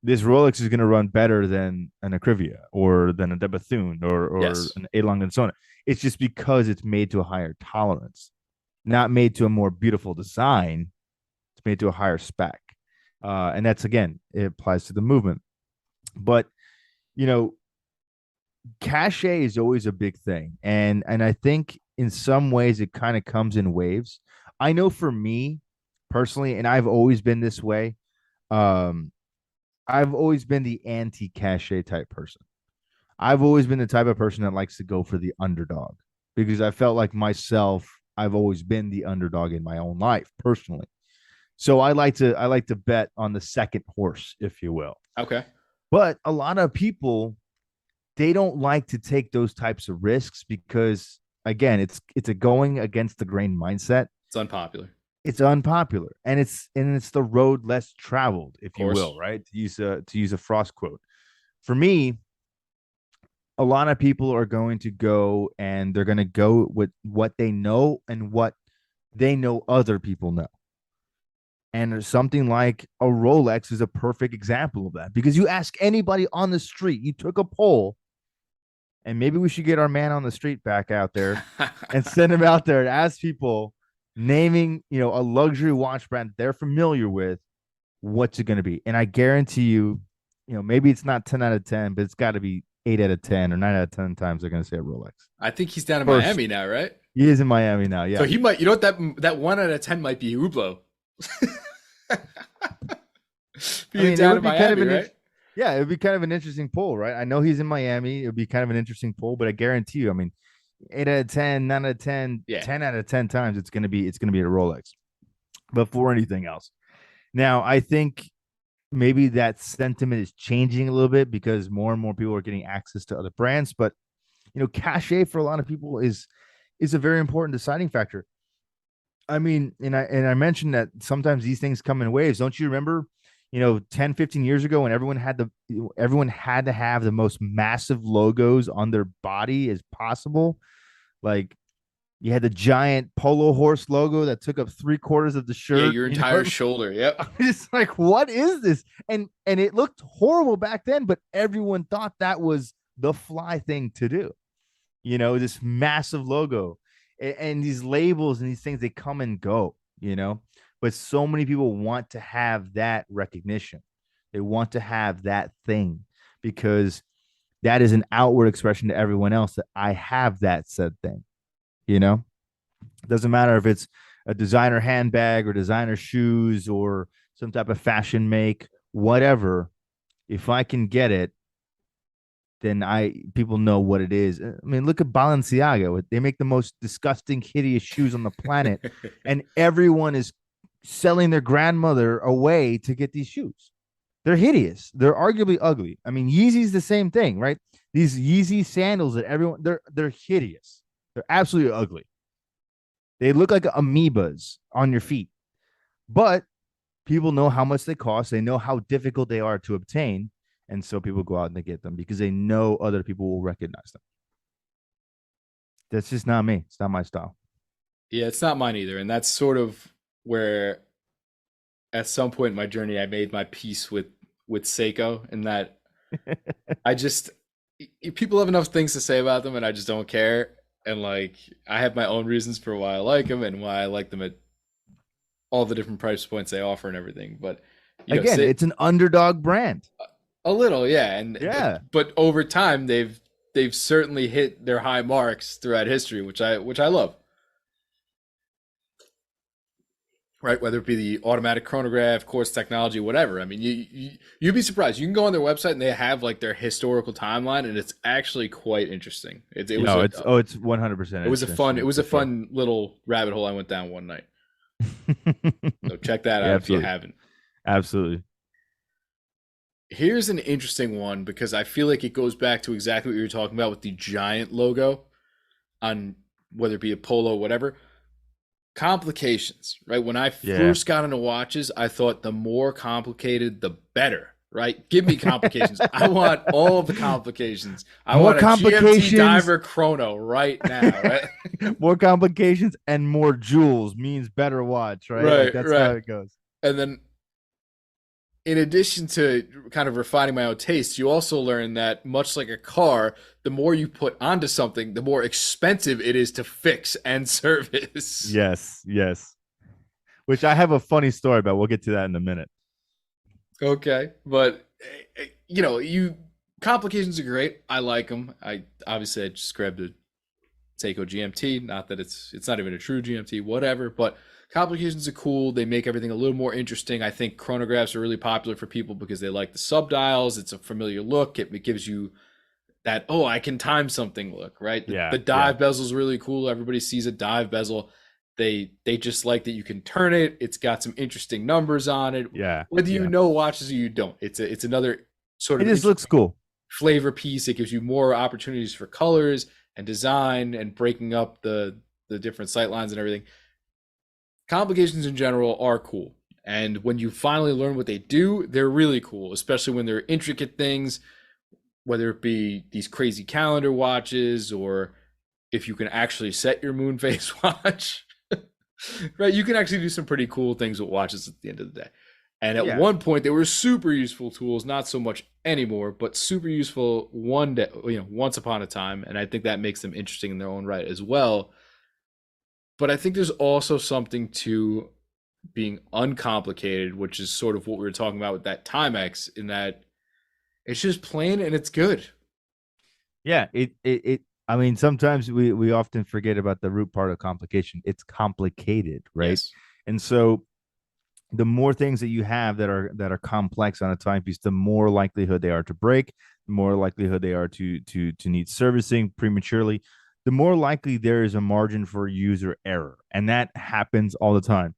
this Rolex is going to run better than an Acrivia or than a De Bethune or Yes. an A. Lange & Söhne. It's just because it's made to a higher tolerance, not made to a more beautiful design. It's made to a higher spec. And that's, again, it applies to the movement. But, you know, cachet is always a big thing. And I think in some ways it kind of comes in waves. I know for me personally, and I've always been this way, I've always been the anti-cachet type person. I've always been the type of person that likes to go for the underdog because I felt like myself, I've always been the underdog in my own life personally. So I like to bet on the second horse, if you will. Okay. But a lot of people, they don't like to take those types of risks because, again, it's a going against the grain mindset. It's unpopular. It's unpopular, and it's the road less traveled, if you course. will, right? To use a Frost quote. For me, a lot of people are going to go and they're going to go with what they know and what they know other people know. And something like a Rolex is a perfect example of that because you ask anybody on the street, you took a poll, and maybe we should get our man on the street back out there and send him out there and ask people naming, a luxury watch brand they're familiar with, what's it going to be? And I guarantee you, maybe it's not 10 out of 10, but it's got to be 8 out of 10 or 9 out of 10 times they're going to say Rolex. I think he's down in First. Miami now, right? He is in Miami now. Yeah. So he might, what that 1 out of 10 might be Hublot. Being down in Miami, right? Yeah, it would be kind of an interesting poll, right? I know he's in Miami. It would be kind of an interesting poll, but I guarantee you, I mean, 8 out of 10, 9 out of 10, Yeah. 10 out of 10 times it's gonna be a Rolex. Before anything else. Now, I think maybe that sentiment is changing a little bit because more and more people are getting access to other brands. But cachet for a lot of people is a very important deciding factor. I mean, and I mentioned that sometimes these things come in waves. Don't you remember, 10, 15 years ago when everyone had to have the most massive logos on their body as possible? Like you had the giant polo horse logo that took up 3/4 of the shirt. Yeah, your entire shoulder. Yep. I'm just like, what is this? And it looked horrible back then, but everyone thought that was the fly thing to do. This massive logo and these labels and these things, they come and go, but so many people want to have that recognition. They want to have that thing because that is an outward expression to everyone else that I have that said thing. It doesn't matter if it's a designer handbag or designer shoes or some type of fashion make, whatever. If I can get it, then people know what it is. I mean, look at Balenciaga. They make the most disgusting, hideous shoes on the planet, and everyone is selling their grandmother away to get these shoes. They're hideous. They're arguably ugly. I mean, Yeezy's the same thing, right? These Yeezy sandals that they're hideous. They're absolutely ugly. They look like amoebas on your feet, but people know how much they cost. They know how difficult they are to obtain, and so people go out and they get them because they know other people will recognize them. That's just not me. It's not my style. Yeah, it's not mine either, and that's sort of where at some point in my journey I made my peace with Seiko, and that I just people have enough things to say about them, and I just don't care. And like I have my own reasons for why I like them and why I like them at all the different price points they offer and everything. But Again, say it's an underdog brand. a little, yeah, and Yeah. but over time they've certainly hit their high marks throughout history, which I love. Right, whether it be the automatic chronograph, quartz technology, whatever. I mean, you'd be surprised. You can go on their website and they have like their historical timeline, and it's actually quite interesting. It was No, a, it's 100%. it was a fun it was a for sure. fun little rabbit hole I went down one night. So check that Yeah, out if you absolutely. haven't. Absolutely. Here's an interesting one because I feel like it goes back to exactly what you were talking about with the giant logo on whether it be a polo, whatever. Complications, right? When I Yeah. first got into watches, I thought the more complicated, the better, right? Give me complications. I want all the complications. I More want a complications. GMT Diver Chrono right now, right? More complications and more jewels means better watch, right? Like Right, that's how right. it goes. And then in addition to kind of refining my own taste, you also learn that much like a car, the more you put onto something, the more expensive it is to fix and service. Yes, yes. Which I have a funny story about. We'll get to that in a minute. Okay, but you complications are great. I like them. I just grabbed a Seiko GMT. Not that it's not even a true GMT, whatever. But complications are cool. They make everything a little more interesting. I think chronographs are really popular for people because they like the subdials. It's a familiar look. It gives you that I can time something look, right. The, Yeah, the yeah, dive bezel is really cool. Everybody sees a dive bezel. They just like that you can turn it. It's got some interesting numbers on it. yeah, Whether you yeah. know watches or you don't, it's another sort It of just looks cool. flavor piece. It gives you more opportunities for colors and design and breaking up the different sight lines and everything. Complications in general are cool. And when you finally learn what they do, they're really cool, especially when they're intricate things, whether it be these crazy calendar watches or if you can actually set your moon phase watch. Right, you can actually do some pretty cool things with watches at the end of the day. And at Yeah. one point, they were super useful tools, not so much anymore, but super useful one day, once upon a time. And I think that makes them interesting in their own right as well. But I think there's also something to being uncomplicated, which is sort of what we were talking about with that Timex, in that it's just plain and it's good. Yeah, it I mean, sometimes we often forget about the root part of complication. It's complicated, right? Yes. And so the more things that you have that are complex on a timepiece, the more likelihood they are to break, the more likelihood they are to need servicing prematurely, the more likely there is a margin for user error. And that happens all the time.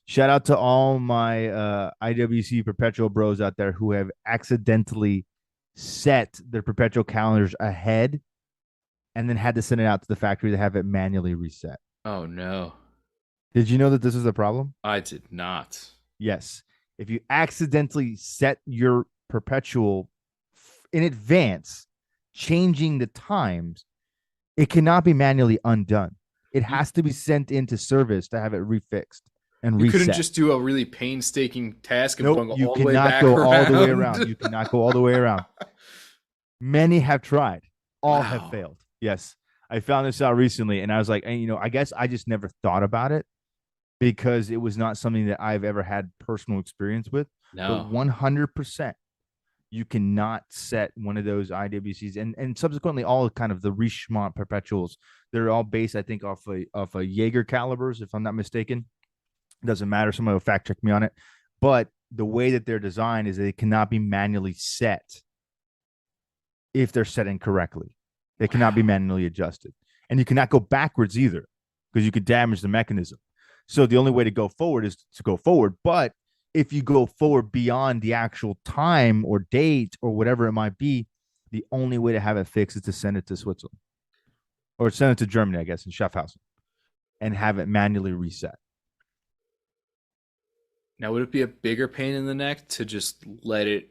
Shout out to all my IWC perpetual bros out there who have accidentally set their perpetual calendars ahead and then had to send it out to the factory to have it manually reset. Oh no, Did you know that this is a problem? I did not. Yes. If you accidentally set your perpetual in advance, changing the times, it cannot be manually undone. It You, has to be sent into service to have it refixed and you couldn't reset. just do a really painstaking task of Nope, going you all the way cannot back go around. all the way around. You cannot go all the way around. Many have tried, all have Wow. failed. Yes. I found this out recently and I was like, and, I guess I just never thought about it because it was not something that I've ever had personal experience with. But No. 100%, you cannot set one of those IWCs and subsequently all kind of the Richemont perpetuals. They're all based, I think, off a Jaeger calibers, if I'm not mistaken. It doesn't matter. Someone will fact check me on it. But the way that they're designed is they cannot be manually set if they're set incorrectly. They cannot be Wow. manually adjusted. And you cannot go backwards either because you could damage the mechanism. So the only way to go forward is to go forward. But if you go forward beyond the actual time or date or whatever it might be, the only way to have it fixed is to send it to Switzerland or send it to Germany, I guess, in Schaffhausen and have it manually reset. Now, would it be a bigger pain in the neck to just let it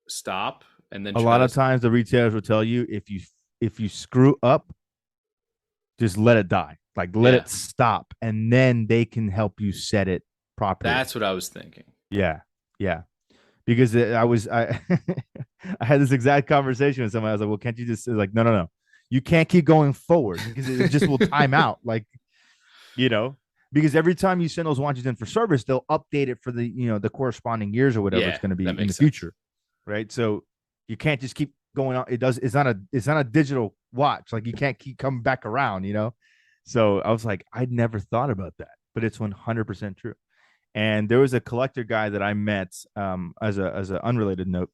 stop and then A try lot to. of times the retailers will tell you if you screw up, just let it die. Like let Yeah, it stop, and then they can help you set it properly. that's what I was thinking. Yeah, yeah. Because I I had this exact conversation with someone. I was like, well, can't you just like no, no, no. You can't keep going forward because it just will time out. Like, you know, because every time you send those watches in for service, they'll update it for the, the corresponding years or whatever it's Yeah, going to that be in the makes sense. future. Right. So you can't just keep going on. It's not a digital watch. Like you can't keep coming back around. So I was like, I'd never thought about that, but it's 100% true. And there was a collector guy that I met as an unrelated note,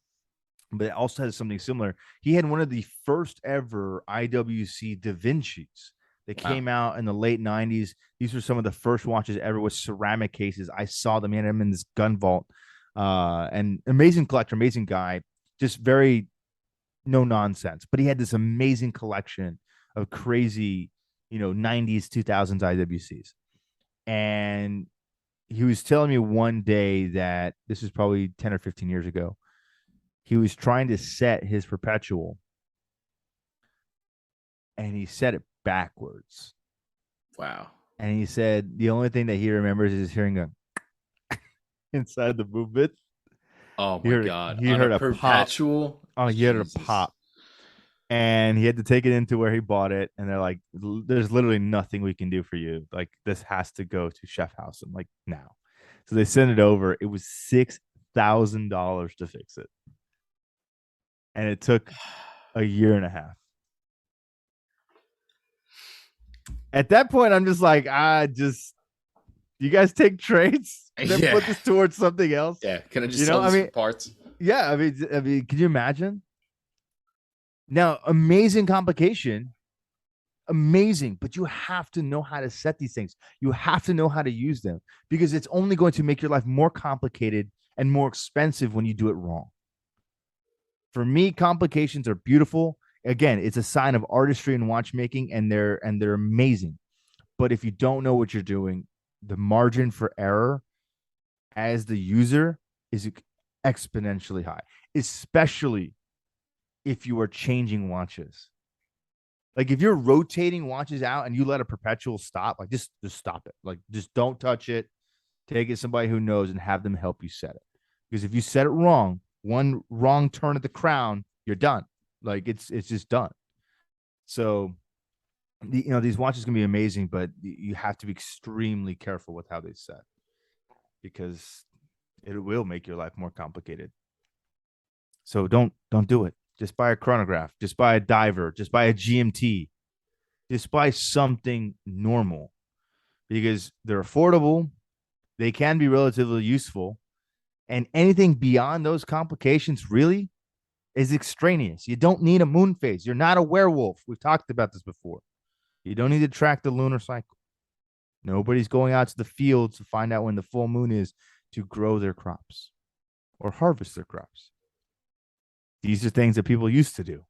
but it also has something similar. He had one of the first ever IWC Da Vinci's that Wow. came out in the late 90s. These were some of the first watches ever with ceramic cases. I saw them. He had them in this gun vault. And amazing collector, amazing guy, just very no nonsense. But he had this amazing collection of crazy, 90s, 2000s IWCs. And he was telling me one day that this was probably 10 or 15 years ago. He was trying to set his perpetual and he set it backwards. Wow. And he said the only thing that he remembers is hearing a inside the movement. Oh He my heard God. he On a heard a pop. perpetual? Oh, he heard a Jesus. pop. And he had to take it into where he bought it. And they're like, there's literally nothing we can do for you. Like, this has to go to Chef House. I'm like, now. So they sent it over. It was $6,000 to fix it. And it took a year and a half. At that point, I'm just like, you guys take trades, then Yeah. put this towards something else. Yeah. Can I just You sell know, I this for mean, parts? yeah, can you imagine? Now, amazing complication, amazing, but you have to know how to set these things. You have to know how to use them because it's only going to make your life more complicated and more expensive when you do it wrong. For me, complications are beautiful. Again, it's a sign of artistry and watchmaking, and they're amazing. But if you don't know what you're doing, the margin for error as the user is exponentially high, especially if you are changing watches. Like if you're rotating watches out and you let a perpetual stop, like just stop it. Like just don't touch it. Take it to somebody who knows and have them help you set it. Because if you set it wrong, one wrong turn of the crown, you're done. Like it's just done. So these watches can be amazing, but you have to be extremely careful with how they set because it will make your life more complicated. So don't do it. Just buy a chronograph, just buy a diver, just buy a GMT, just buy something normal because they're affordable, they can be relatively useful, and anything beyond those complications really is extraneous. You don't need a moon phase. You're not a werewolf. We've talked about this before. You don't need to track the lunar cycle. Nobody's going out to the fields to find out when the full moon is to grow their crops or harvest their crops. These are things that people used to do.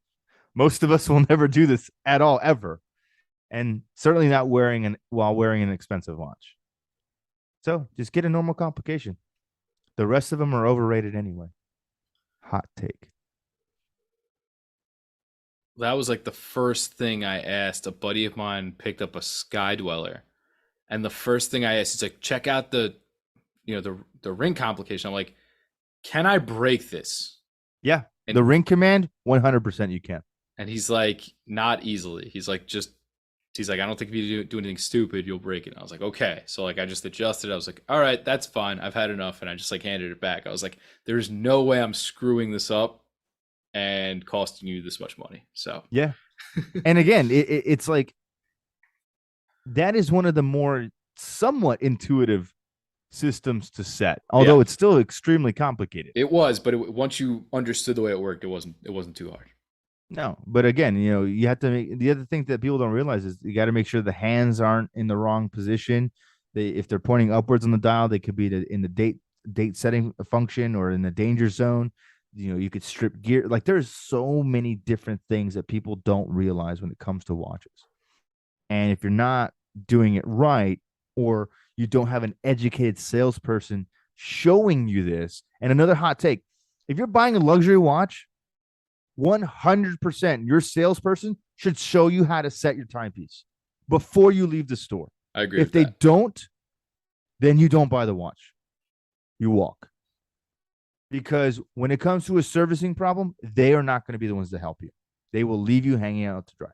Most of us will never do this at all, ever. And certainly not while wearing an expensive watch. So just get a normal complication. The rest of them are overrated anyway. Hot take. That was like the first thing I asked. A buddy of mine picked up a Sky Dweller. And the first thing I asked is like, check out the ring complication. I'm like, can I break this? Yeah. And The ring command, 100% you can. and he's like, not easily. He's like, I don't think if you do anything stupid, you'll break it. And I was like, okay. So like I just adjusted. I was like, all right, that's fine. I've had enough. And I just like handed it back. I was like, there's no way I'm screwing this up and costing you this much money. So Yeah. And again, it's like that is one of the more somewhat intuitive systems to set, yeah, although it's still extremely complicated. it was, but once you understood the way it worked, it wasn't too hard. No, but again, you have to make the other thing that people don't realize is you got to make sure the hands aren't in the wrong position. If they're pointing upwards on the dial, they could be in the date setting function or in the danger zone. You could strip gear. Like there's so many different things that people don't realize when it comes to watches. And if you're not doing it right, or you don't have an educated salesperson showing you this, and another hot take, If you're buying a luxury watch, 100% your salesperson should show you how to set your timepiece before you leave the store. I agree If with they that. don't, then you don't buy the watch. You walk. Because when it comes to a servicing problem, they are not going to be the ones to help you. They will leave you hanging out to dry.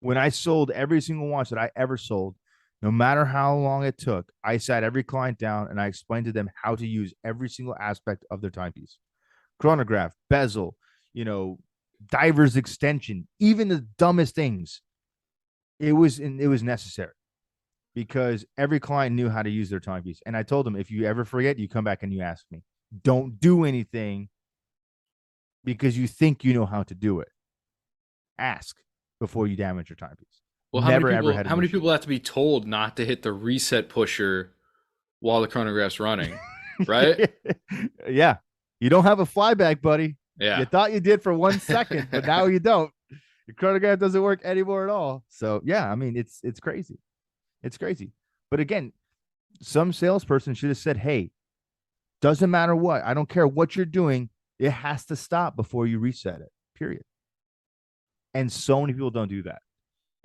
When I sold every single watch that I ever sold, no matter how long it took, I sat every client down and I explained to them how to use every single aspect of their timepiece. Chronograph, bezel, diver's extension, even the dumbest things. It was necessary because every client knew how to use their timepiece. And I told them, if you ever forget, you come back and you ask me. Don't do anything because you think you know how to do it. Ask before you damage your timepiece. Well, Never ever had how an many issue. people have to be told not to hit the reset pusher while the chronograph's running, right? Yeah. You don't have a flyback, buddy. You Yeah. thought you did for 1 second, but now you don't. Your chronograph doesn't work anymore at all. So yeah, I mean, it's crazy. It's crazy. But again, some salesperson should have said, hey, doesn't matter what. I don't care what you're doing. It has to stop before you reset it. Period. And so many people don't do that.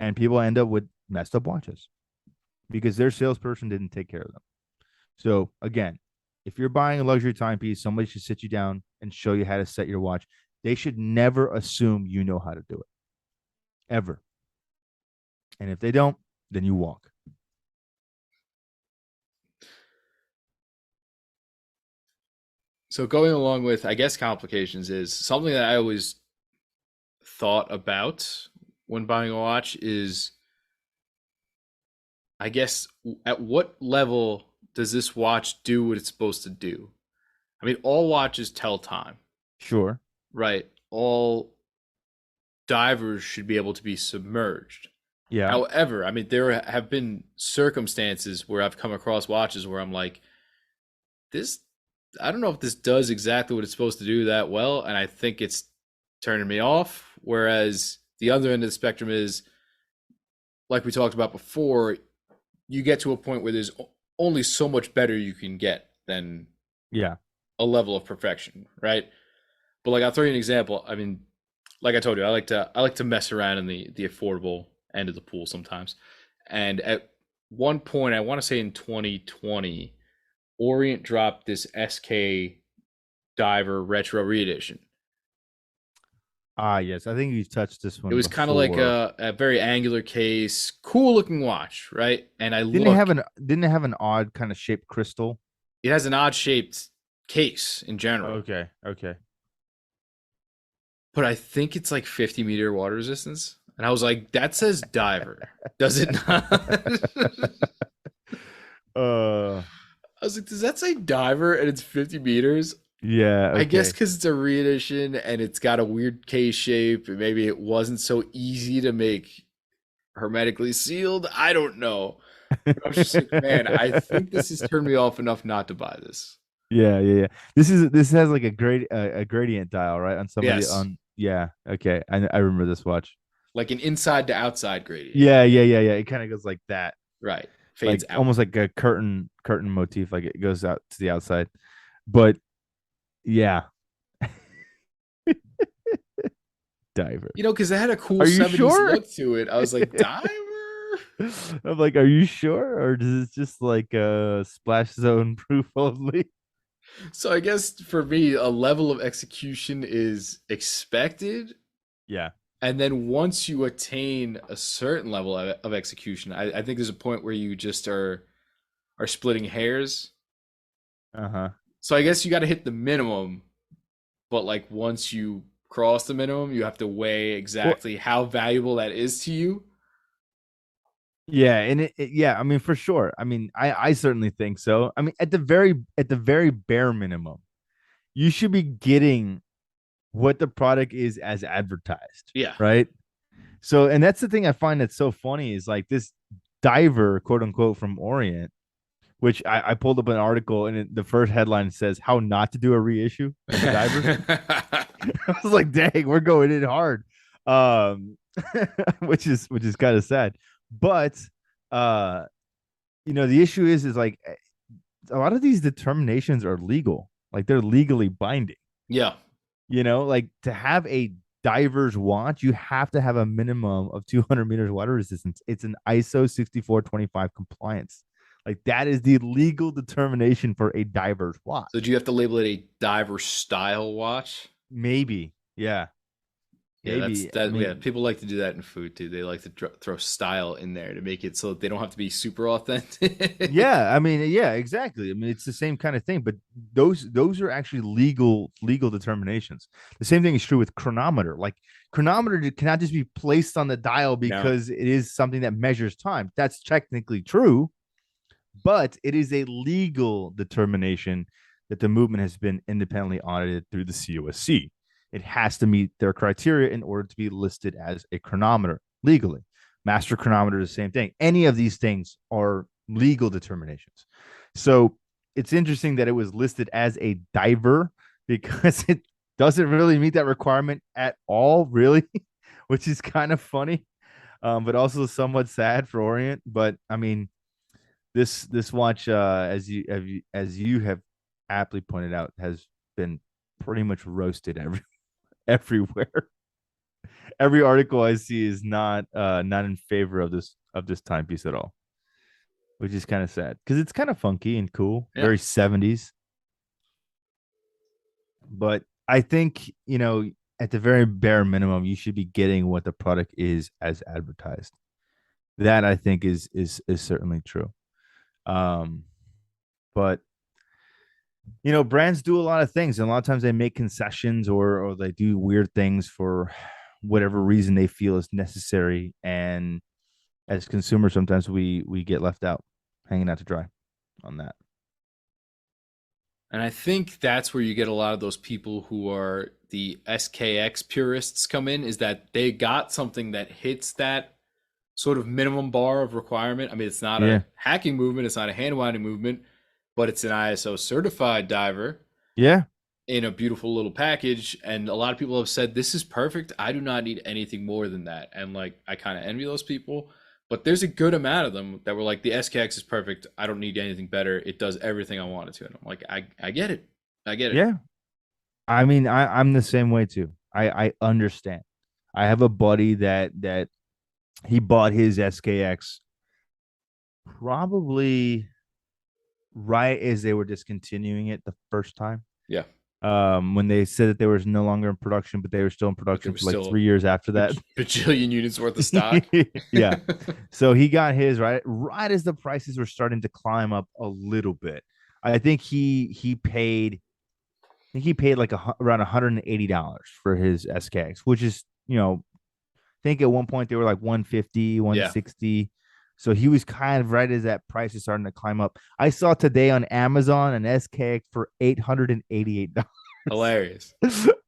And people end up with messed up watches because their salesperson didn't take care of them. So again, if you're buying a luxury timepiece, somebody should sit you down and show you how to set your watch. They should never assume you know how to do it, ever. And if they don't, then you walk. So going along with, I guess, complications is something that I always thought about when buying a watch is, I guess, at what level does this watch do what it's supposed to do? I mean, all watches tell time, Sure. right? All divers should be able to be submerged. Yeah. However, I mean, there have been circumstances where I've come across watches where I'm like, this, I don't know if this does exactly what it's supposed to do that well, and I think it's turning me off. Whereas the other end of the spectrum is, like we talked about before, you get to a point where there's only so much better you can get than Yeah. a level of perfection, right? But like, I'll throw you an example. I mean, like I told you, I like to mess around in the affordable end of the pool sometimes. And at one point, I want to say in 2020, Orient dropped this SK Diver Retro Reedition. Ah, yes. I think you touched this It one was kind of like before. a very angular case, cool looking watch, right? And I Didn't it have look, an odd kind of shaped crystal? it has an odd shaped case in general, Okay. Okay. but I think it's like 50-meter water resistance. And I was like, that says diver, does it not? uh I was like, does that say diver and it's 50 meters? yeah, I guess okay. because it's a reedition and it's got a weird case shape, and maybe it wasn't so easy to make hermetically sealed. I don't know. But I was just like, man, I think this has turned me off enough not to buy this. Yeah, yeah, yeah. This has like a gradient dial, right? On some of the Yes, on yeah, okay. I remember this watch. like an inside to outside gradient. Yeah, yeah, yeah, yeah. It kind of goes like that. Right. Like Fades out. almost like a curtain motif, like it goes out to the outside. But yeah, diver. Because it had a cool Are you 70s sure? look to it. I was like, diver? I'm like, are you sure? Or does it just like splash zone proof only? So I guess for me, a level of execution is expected. Yeah. And then once you attain a certain level of execution, I think there's a point where you just are splitting hairs. Uh-huh. So I guess you got to hit the minimum, but like once you cross the minimum, you have to weigh Well, exactly how valuable that is to you. yeah, and yeah, I mean for sure. I mean, I certainly think so. I mean, at the very bare minimum, you should be getting what the product is as advertised, Yeah. right? So, and that's the thing I find that's so funny is like this diver, quote unquote, from Orient, which I pulled up an article and the first headline says how not to do a reissue of the diver. I was like, dang, we're going in hard. Um, which is kind of sad. But the issue is like a lot of these determinations are legal. Like they're legally binding. Yeah. Like to have a diver's watch, you have to have a minimum of 200 meters water resistance. It's an ISO 6425 compliance. Like that is the legal determination for a diver's So watch. do you have to label it a diver style watch? Maybe. Yeah. Yeah, that's Maybe. I that. Yeah, mean, people like to do that in food too. They like to throw style in there to make it so they don't have to be super authentic. yeah, I mean, yeah, exactly. I mean, it's the same kind of thing, but those are actually legal determinations. The same thing is true with chronometer. Like chronometer cannot just be placed on the dial No. because it is something that measures time. That's technically true, but it is a legal determination that the movement has been independently audited through the COSC. It has to meet their criteria in order to be listed as a chronometer legally. Master chronometer is the same thing. Any of these things are legal determinations. So it's interesting that it was listed as a diver because it doesn't really meet that requirement at all, really, which is kind of funny, but also somewhat sad for Orient. But I mean, this watch, as you have aptly pointed out, has been pretty much roasted everywhere. Every article I see is not in favor of this timepiece at all, which is kind of sad because it's kind of funky and cool, Yeah. very 70s. But I think at the very bare minimum, you should be getting what the product is as advertised. That I think is certainly true. Um, but brands do a lot of things, and a lot of times they make concessions or they do weird things for whatever reason they feel is necessary. And as consumers, sometimes we get left out, hanging out to dry on that. And I think that's where you get a lot of those people who are the SKX purists come in, is that they got something that hits that sort of minimum bar of requirement. I mean, it's not Yeah, a hacking movement, it's not a hand winding movement, but it's an ISO certified diver yeah, in a beautiful little package. And a lot of people have said, this is perfect. I do not need anything more than that. And like, I kind of envy those people. But there's a good amount of them that were like, the SKX is perfect. I don't need anything better. It does everything I want it to. And I'm like, I get it. I get it. yeah. I mean, I'm the same way too. I understand. I have a buddy that he bought his SKX probably right as they were discontinuing it the first time. Yeah. When they said that they was no longer in production, but they were still in But there production was for like still 3 years after a that. bajillion units worth of stock. Yeah. So he got his right as the prices were starting to climb up a little bit. I think he paid like around $180 for his SKX, which is, I think at one point they were like 150, Yeah. 160. So he was kind of right as that price is starting to climb up. I saw today on Amazon an SKX for $888. Hilarious.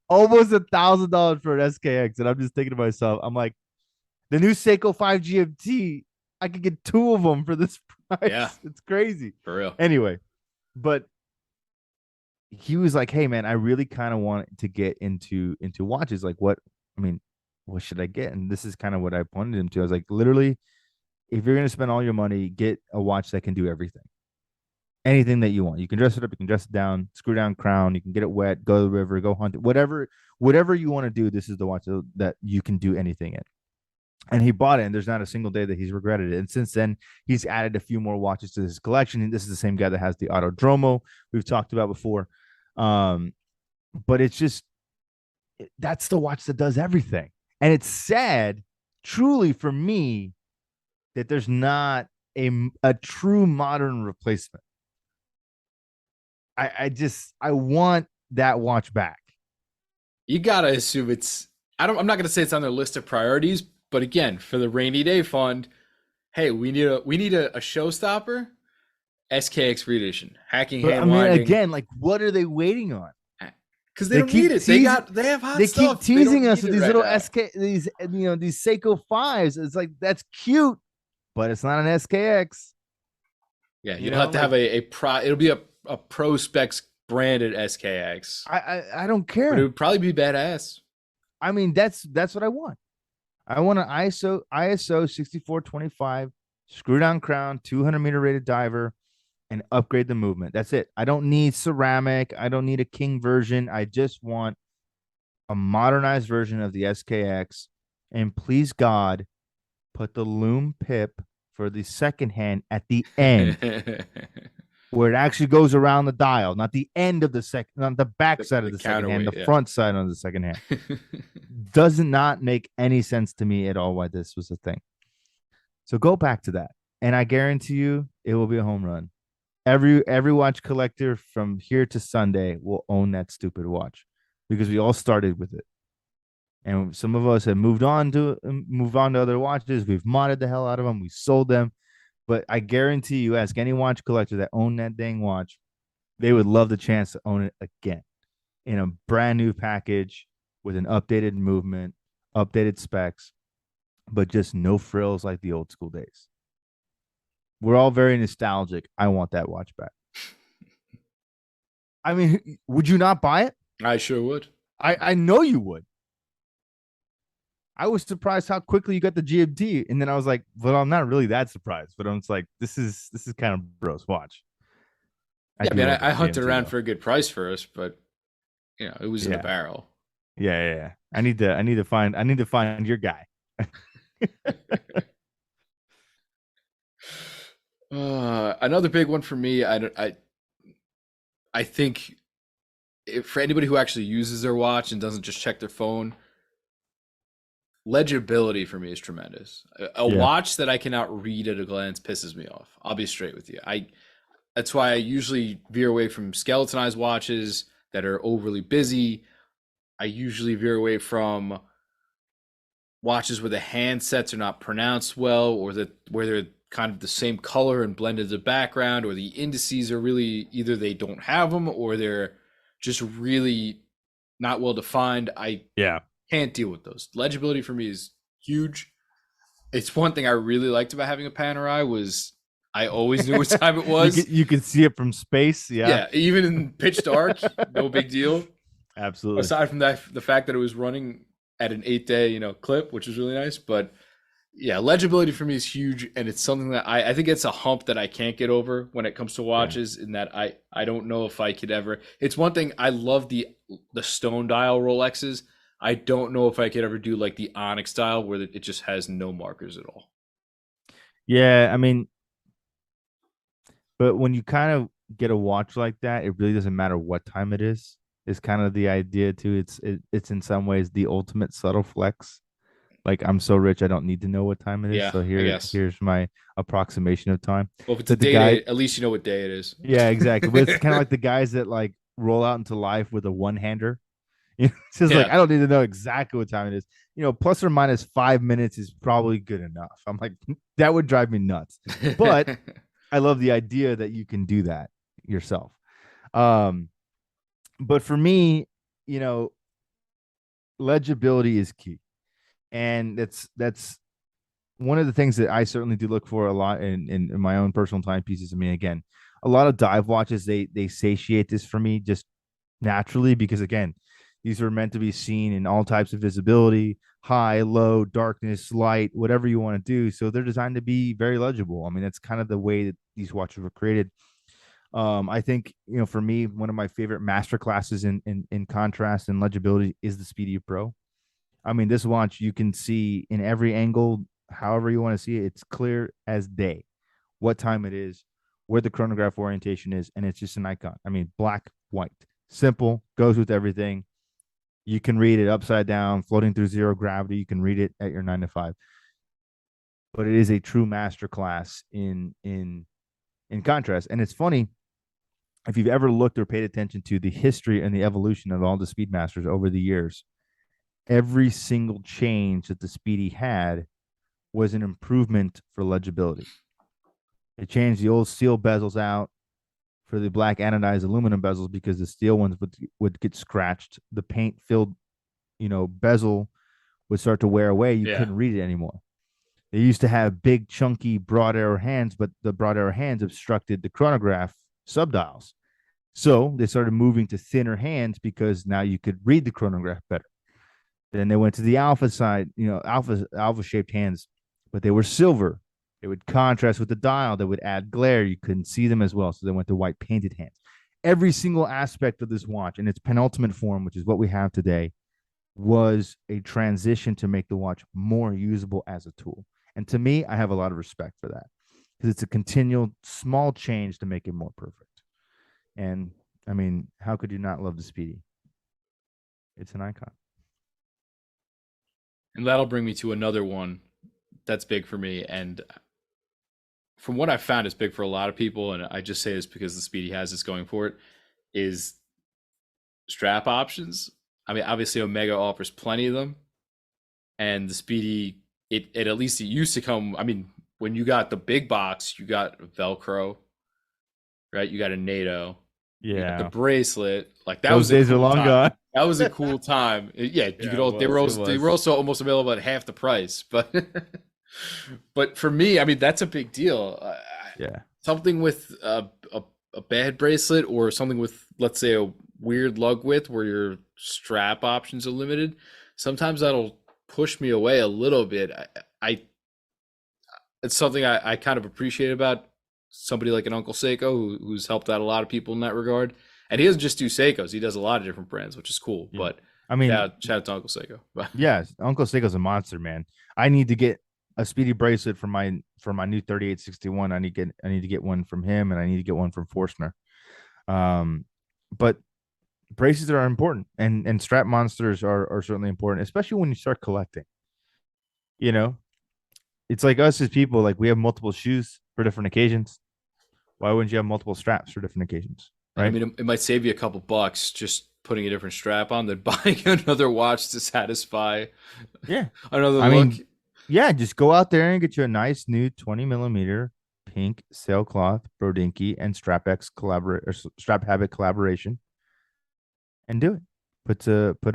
Almost $1,000 for an SKX. And I'm just thinking to myself, I'm like, the new Seiko 5 GMT, I could get two of them for this Yeah. price. It's crazy. For real. Anyway, but he was like, "Hey man, I really kind of want to get into watches. Like I mean, what should I get?" And this is kind of what I pointed him to. I was like, literally, if you're gonna spend all your money, get a watch that can do everything. Anything that you want. You can dress it up, you can dress it down, screw down crown, you can get it wet, go to the river, go hunt it, whatever you want to do, this is the watch that you can do anything in. And he bought it, and there's not a single day that he's regretted it. And since then, he's added a few more watches to his collection. And this is the same guy that has the Autodromo we've talked about before. Um, but it's just that's the watch that does everything. And it's sad, truly, for me, that there's not a true modern replacement. I want that watch back. You gotta assume it's I'm not gonna say it's on their list of priorities, but again, for the rainy day fund, hey, we need a showstopper. SKX Reedition. Hacking But I hand mean, winding. again, like, what are they waiting on? Because they They don't need keep it. teasing. They have hot They keep stuff. They don't teasing us need with it these right little now. SK, these Seiko fives. It's like that's cute, but it's not an SKX. Yeah, You you'll know, have to have like a pro it'll be a pro specs branded SKX. I don't But it care. would probably be badass. I mean, that's what I want. I want an ISO 6425 screw down crown 200-meter rated diver and upgrade the movement. That's it. I don't need ceramic. I don't need a king version. I just want a modernized version of the SKX. And please God, put the loom pip for the second hand at the end where it actually goes around the dial, not the end of the second, not the back side of the the second hand, the counterweight, yeah. front side on the second hand. Does not make any sense to me at all why this was a thing. So go back to that. And I guarantee you it will be a home run. Every watch collector from here to Sunday will own that stupid watch because we all started with it. And some of us have moved on to other watches. We've modded the hell out of them. We sold them. But I guarantee you, ask any watch collector that owned that dang watch, they would love the chance to own it again in a brand new package with an updated movement, updated specs, but just no frills like the old school days. We're all very nostalgic. I want that watch back. I mean, would you not buy it? I sure would. I know you would. I was surprised how quickly you got the GMT, and then I was like, "Well, I'm not really that surprised." But I'm just like, "This is kind of gross." Watch. Yeah, I mean, I hunted GMT, around though. for a good price first, but it was in the Yeah, barrel. yeah. I need to find your guy. Another big one for me. I think for anybody who actually uses their watch and doesn't just check their phone, legibility for me is tremendous. A Yeah, watch that I cannot read at a glance pisses me off. I'll be straight with you. I That's why I usually veer away from skeletonized watches that are overly busy. I usually veer away from watches where the handsets are not pronounced well, or that where they're kind of the same color and blended the background, or the indices are really either they don't have them or they're just really not well defined. I yeah. can't deal with those. Legibility for me is huge. It's one thing I really liked about having a Panerai was I always knew what time it you was. can you can see it from space. Yeah, Yeah, even in pitch dark, no big deal. absolutely. Aside from that, the fact that it was running at an 8 day, clip, which was really nice. But yeah, legibility for me is huge, and it's something that I think it's a hump that I can't get over when it comes to Yeah. watches. In that I don't know if I could ever. It's one thing I love the stone dial Rolexes. I don't know if I could ever do like the Onyx style where it just has no markers at all. Yeah, I mean, but when you kind of get a watch like that, it really doesn't matter what time it is. Is kind of the idea too. It's in some ways the ultimate subtle flex. Like I'm so rich, I don't need to know what time it is. Yeah, So I guess. here's my approximation of time. Well, if it's a But the day guy, date, at least you know what day it is. yeah, exactly. But it's kind of like the guys that like roll out into life with a one hander. It's just like Yeah. I don't need to know exactly what time it is. Plus or minus 5 minutes is probably good enough. I'm like that would drive me nuts. But I love the idea that you can do that yourself. Um, but for me, you know, legibility is key, and that's one of the things that I certainly do look for a lot in my own personal timepieces. I mean, again, a lot of dive watches they satiate this for me just naturally because again, these are meant to be seen in all types of visibility, high, low, darkness, light, whatever you want to do. So they're designed to be very legible. I mean, that's kind of the way that these watches were created. I think for me, one of my favorite master classes in contrast and legibility is the Speedy Pro. I mean, this watch you can see in every angle, however you want to see it. It's clear as day what time it is, where the chronograph orientation is, and it's just an icon. I mean, black, white, simple, goes with everything. You can read it upside down, floating through zero gravity. You can read it at your 9 to 5. But it is a true master class in contrast. And it's funny if you've ever looked or paid attention to the history and the evolution of all the Speedmasters over the years, every single change that the Speedy had was an improvement for legibility. It changed the old steel bezels out for the black anodized aluminum bezels because the steel ones would get scratched. The paint filled, bezel would start to wear away. You Yeah. couldn't read it anymore. They used to have big, chunky, broad arrow hands, but the broad arrow hands obstructed the chronograph subdials. So they started moving to thinner hands because now you could read the chronograph better. Then they went to the alpha side, alpha shaped hands, but they were silver. It would contrast with the dial. That would add glare. You couldn't see them as well. So they went to white painted hands. Every single aspect of this watch in its penultimate form, which is what we have today, was a transition to make the watch more usable as a tool. And to me, I have a lot of respect for that because it's a continual small change to make it more perfect. And I mean, how could you not love the Speedy? It's an icon. And that'll bring me to another one that's big for me. And from what I've found, it's big for a lot of people. And I just say this because the Speedy has this going for it, is strap options. I mean, obviously Omega offers plenty of them, and the Speedy, it at least it used to come. I mean, when you got the big box, you got Velcro, right? You got a NATO, you got the Yeah. bracelet. Like that Those was a days are cool long time. gone. That was a cool time. Yeah, you Yeah, could it all was. It they were was. also almost available at half the price. But but for me, I mean, that's a big deal. Yeah. Something with a bad bracelet or something with, let's say, a weird lug width where your strap options are limited. Sometimes that'll push me away a little bit. I it's something I kind of appreciate about somebody like an Uncle Seiko who's helped out a lot of people in that regard. And he doesn't just do Seikos; he does a lot of different brands, which is cool. Yeah. But I mean, shout out to Uncle Seiko. yes, Uncle Seiko's a monster, man. I need to get a Speedy bracelet for my new 3861. I need to get one from him, and I need to get one from Forstner. But braces are important, and strap monsters are certainly important, especially when you start collecting. You know, it's like us as people, like we have multiple shoes for different occasions. Why wouldn't you have multiple straps for different occasions? And I Right? mean, it might save you a couple bucks just putting a different strap on than buying another watch to satisfy Yeah. another I look. mean, yeah, just go out there and get you a nice new 20 millimeter pink sailcloth Brodinky and Strap Habit collaboration and do it. Put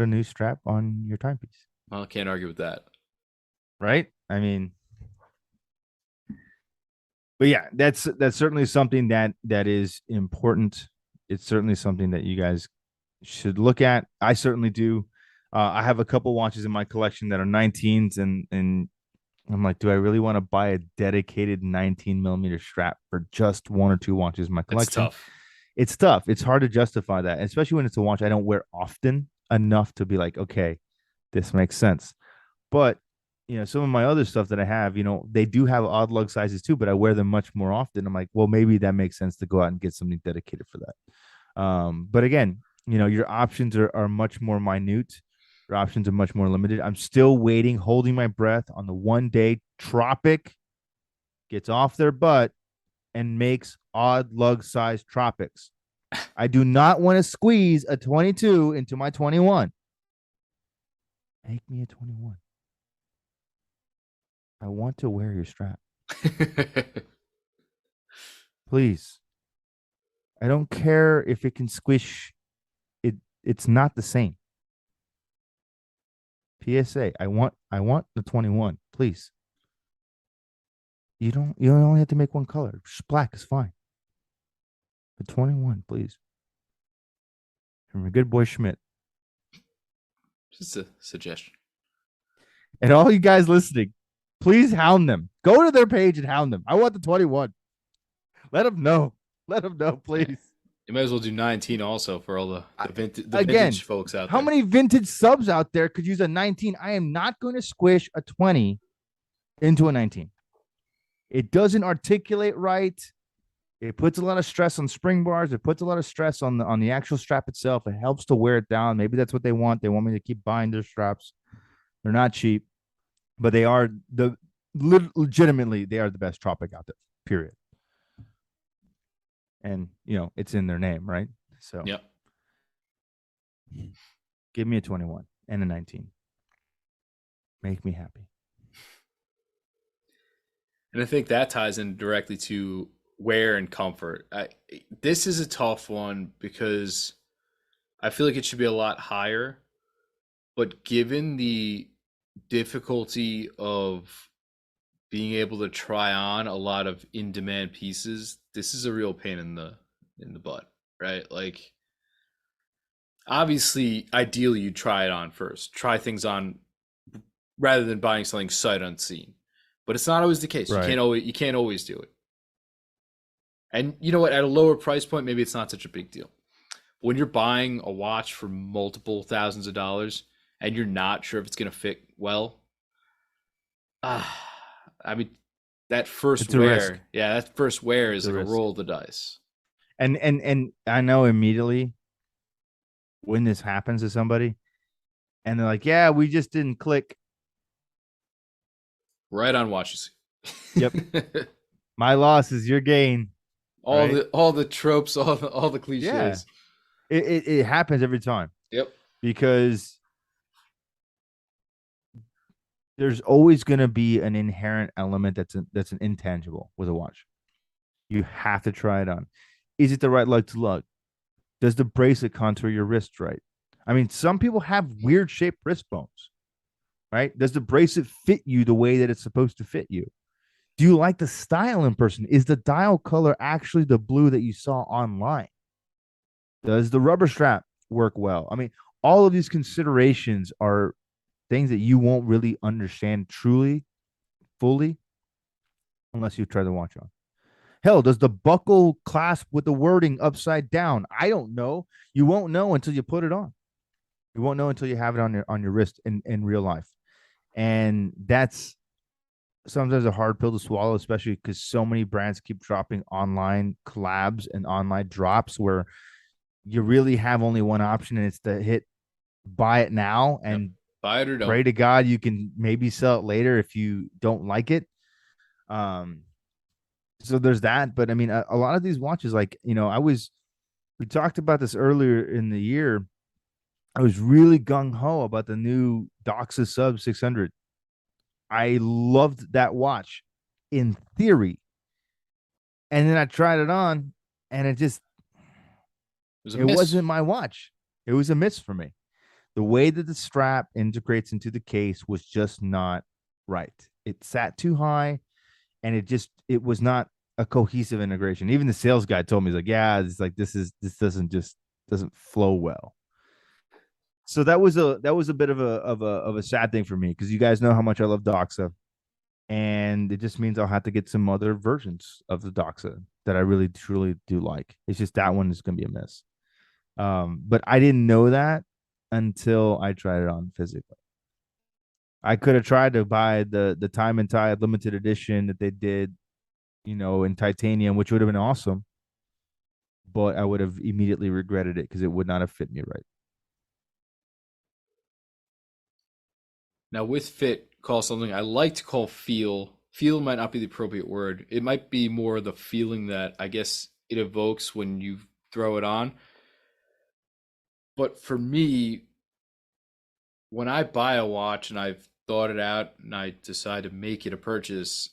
a new strap on your timepiece, Well, I can't argue with that. right? I mean, but yeah, that's certainly something that is important. It's certainly something that you guys should look at. I certainly do. I have a couple watches in my collection that are 19s, and I'm like, do I really want to buy a dedicated 19 millimeter strap for just one or two watches in my It's collection? tough. It's tough. It's hard to justify that, especially when it's a watch I don't wear often enough to be like, okay, this makes sense. But some of my other stuff that I have, they do have odd lug sizes too, but I wear them much more often. I'm like, well, maybe that makes sense to go out and get something dedicated for that. But again, your options are much more minute. Your options are much more limited. I'm still waiting, holding my breath on the one day Tropic gets off their butt and makes odd lug size Tropics. I do not want to squeeze a 22 into my 21. Make me a 21. I want to wear your strap. Please. I don't care if it can squish it. It's not the same. PSA. I want the 21. Please. You don't only have to make one color. Just black is fine. The 21, please. From your good boy Schmidt. Just a suggestion. And all you guys listening, please hound them. Go to their page and hound them. I want the 21. Let them know. Let them know, please. You might as well do 19 also for all the Again, vintage folks out how there. many vintage subs out there could use a 19? I am not going to squish a 20 into a 19. It doesn't articulate right. It puts a lot of stress on spring bars. It puts a lot of stress on the actual strap itself. It helps to wear it down. Maybe that's what they want. They want me to keep buying their straps. They're not cheap, but they are legitimately they are the best Tropic out there. Period. And it's in their name, right? So Yep. give me a 21 and a 19. Make me happy. And I think that ties in directly to wear and comfort. This is a tough one because I feel like it should be a lot higher, but given the difficulty of being able to try on a lot of in-demand pieces, this is a real pain in the butt, right? Like obviously ideally you try it on first. Try things on rather than buying something sight unseen. but it's not always the case. Right. You can't always do it. And you know what? At a lower price point, maybe it's not such a big deal. When you're buying a watch for multiple thousands of dollars and you're not sure if it's going to fit well, I mean, that first It's a risk. wear, yeah, that first wear It's is a like a risk. roll of the dice. And I know immediately when this happens to somebody and they're like, "Yeah, we just didn't click." Right on watches. Yep. My loss is your gain, right? All the tropes, all the Yeah. cliches. It happens every time Yep. because there's always going to be an inherent element that's an intangible with a watch. You have to try it on. Is it the right lug to lug? Does the bracelet contour your wrist right? I mean, some people have weird shaped wrist bones, right? Does the bracelet fit you the way that it's supposed to fit you? Do you like the style in person? Is the dial color actually the blue that you saw online? Does the rubber strap work well? I mean, all of these considerations are things that you won't really understand truly, fully, unless you try the watch on. Hell, does the buckle clasp with the wording upside down? I don't know. You won't know until you put it on. You won't know until you have it on your wrist in real life. And that's sometimes a hard pill to swallow, especially because so many brands keep dropping online collabs and online drops where you really have only one option, and it's to hit buy it now Yep. and Buy it or pray don't. to God you can maybe sell it later if you don't like it. Um, so there's that. But I mean, a lot of these watches, like, we talked about this earlier in the year. I was really gung ho about the new Doxa Sub 600. I loved that watch in theory. And then I tried it on and It was a it miss. wasn't my watch. It was a miss for me. The way that the strap integrates into the case was just not right. It sat too high and it was not a cohesive integration. Even the sales guy told me, he's like, yeah, it's like this doesn't flow well. So that was a bit of a sad thing for me because you guys know how much I love Doxa, and it just means I'll have to get some other versions of the Doxa that I really truly do like. It's just that one is going to be a miss. But I didn't know that until I tried it on physically. I could have tried to buy the Time and Tide limited edition that they did, in titanium, which would have been awesome, but I would have immediately regretted it because it would not have fit me right. Now with fit, call something I like to call feel. Feel might not be the appropriate word. It might be more the feeling that I guess it evokes when you throw it on. But for me, when I buy a watch and I've thought it out and I decide to make it a purchase,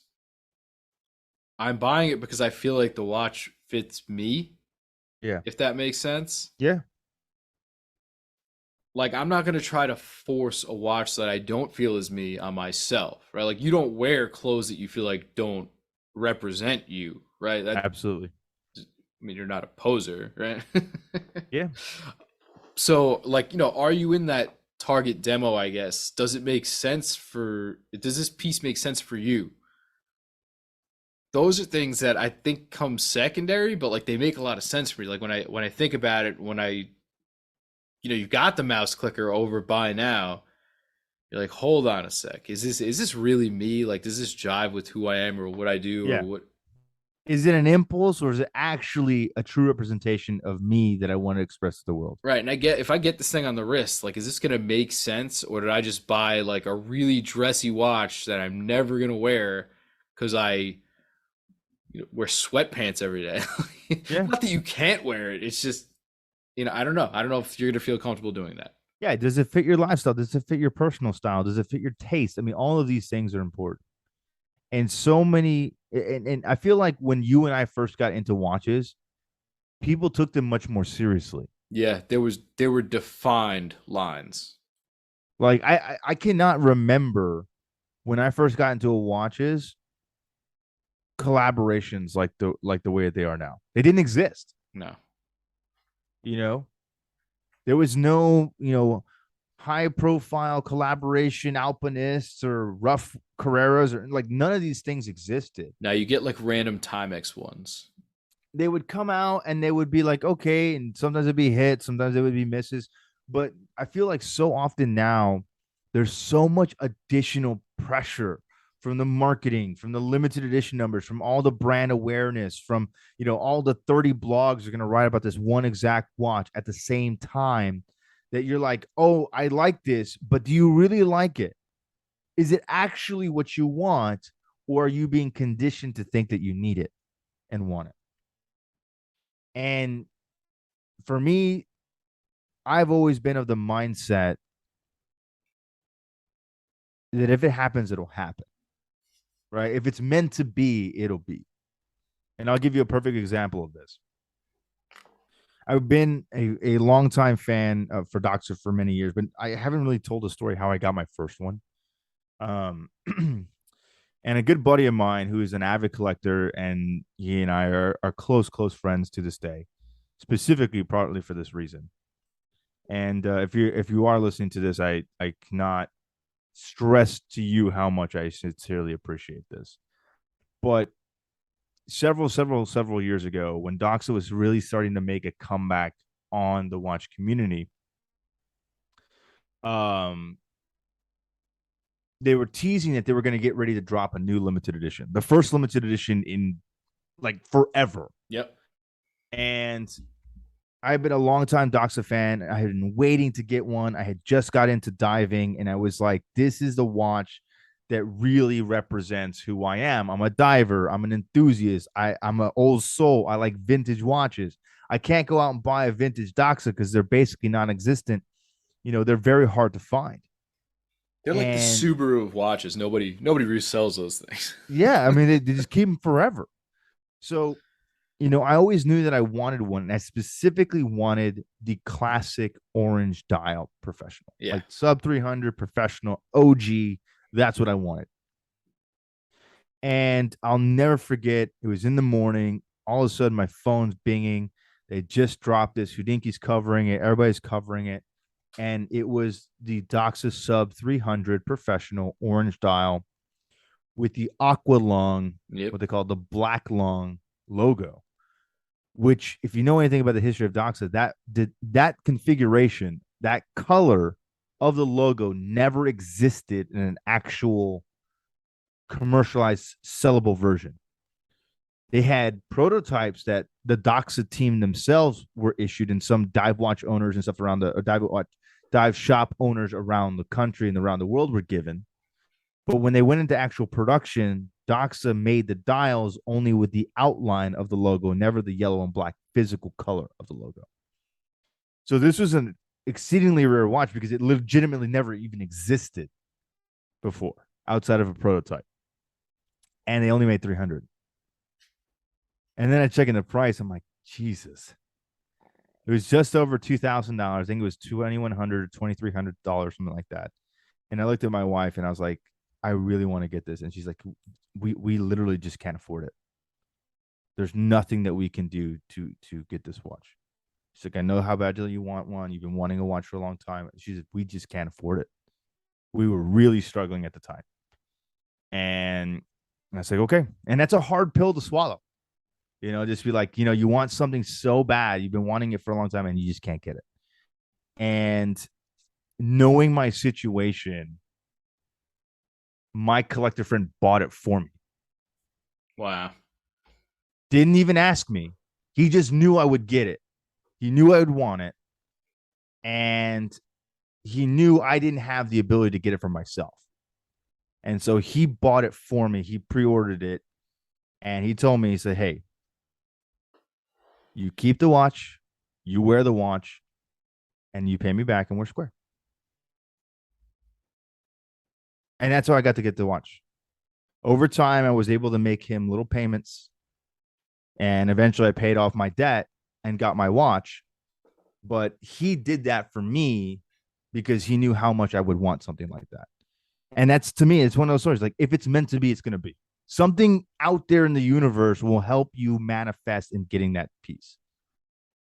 I'm buying it because I feel like the watch fits me, Yeah. if that makes sense. Yeah. Like I'm not going to try to force a watch that I don't feel is me on myself, right? Like you don't wear clothes that you feel like don't represent you, right? Absolutely. I mean, you're not a poser, right? Yeah. So, like, are you in that target demo, I guess? Does this piece make sense for you? Those are things that I think come secondary, but like they make a lot of sense for me. Like when I think about it, you got the mouse clicker over buy now, you're like, hold on a sec. Is this really me? Like, does this jive with who I am or what I do or Yeah. what? Is it an impulse or is it actually a true representation of me that I want to express to the world? Right. And if I get this thing on the wrist, like, is this gonna make sense, or did I just buy like a really dressy watch that I'm never gonna wear because I wear sweatpants every day? Yeah. Not that you can't wear it. It's just I don't know. I don't know if you're gonna feel comfortable doing that. Yeah. Does it fit your lifestyle? Does it fit your personal style? Does it fit your taste? I mean, all of these things are important. And so many, and I feel like when you and I first got into watches, people took them much more seriously. Yeah, there were defined lines. Like I cannot remember when I first got into watches collaborations like the way that they are now. They didn't exist. No. You know, there was no high profile collaboration alpinists or rough Carreras, or like none of these things existed. Now you get like random Timex ones. They would come out and they would be like, okay, and sometimes it'd be hits, sometimes it would be misses. But I feel like so often now there's so much additional pressure from the marketing, from the limited edition numbers, from all the brand awareness, from all the 30 blogs are going to write about this one exact watch at the same time, that you're like, oh, I like this, but do you really like it? Is it actually what you want, or are you being conditioned to think that you need it and want it? And for me, I've always been of the mindset that if it happens, it'll happen, right? If it's meant to be, it'll be. And I'll give you a perfect example of this. I've been a longtime fan of for Doxa for many years, but I haven't really told the story how I got my first one. Um, and a good buddy of mine who is an avid collector, and he and I are close friends to this day, specifically partly for this reason. And if you are listening to this, I cannot stress to you how much I sincerely appreciate this. But several years ago, when Doxa was really starting to make a comeback on the watch community, um, they were teasing that they were going to get ready to drop a new limited edition, the first limited edition in like forever. Yep. And I've been a long time Doxa fan. I had been waiting to get one. I had just got into diving, and I was like, this is the watch that really represents who I am. I'm a diver. I'm an enthusiast. I'm an old soul. I like vintage watches. I can't go out and buy a vintage Doxa because they're basically non-existent. They're very hard to find. They're like the And Subaru of watches. Nobody resells those things. yeah, I mean, they just keep them forever. So I always knew that I wanted one, and I specifically wanted the classic orange dial professional, Yeah. like sub 300 professional OG. That's what I wanted. And I'll never forget, it was in the morning. All of a sudden, my phone's binging. They just dropped this. Hodinkee covering it. Everybody's covering it. And it was the Doxa sub 300 professional orange dial with the aqua long, Yep. what they call the black long logo, which, if you know anything about the history of Doxa, that configuration, that color of the logo never existed in an actual commercialized sellable version. They had prototypes that the Doxa team themselves were issued, and some dive watch owners and stuff around dive shop owners around the country and around the world were given. But when they went into actual production, Doxa made the dials only with the outline of the logo, never the yellow and black physical color of the logo. So this was an exceedingly rare watch because it legitimately never even existed before outside of a prototype. And they only made 300. And then I check in the price. I'm like, Jesus. It was just over $2,000. I think it was $2,100, $2,300, something like that. And I looked at my wife and I was like, I really want to get this. And she's like, we literally just can't afford it. There's nothing that we can do to get this watch. She's like, I know how badly you want one. You've been wanting a watch for a long time. She's like, we just can't afford it. We were really struggling at the time. And I was like, okay. And that's a hard pill to swallow. Just be like, you want something so bad. You've been wanting it for a long time and you just can't get it. And knowing my situation, my collector friend bought it for me. Wow. Didn't even ask me. He just knew I would get it. He knew I would want it. And he knew I didn't have the ability to get it for myself. And so he bought it for me. He pre-ordered it. And he told me, he said, hey, you keep the watch, you wear the watch, and you pay me back and we're square. And that's how I got to get the watch. Over time, I was able to make him little payments. And eventually I paid off my debt and got my watch. But he did that for me because he knew how much I would want something like that. And that's, to me, it's one of those stories. Like, if it's meant to be, it's going to be. Something out there in the universe will help you manifest in getting that piece.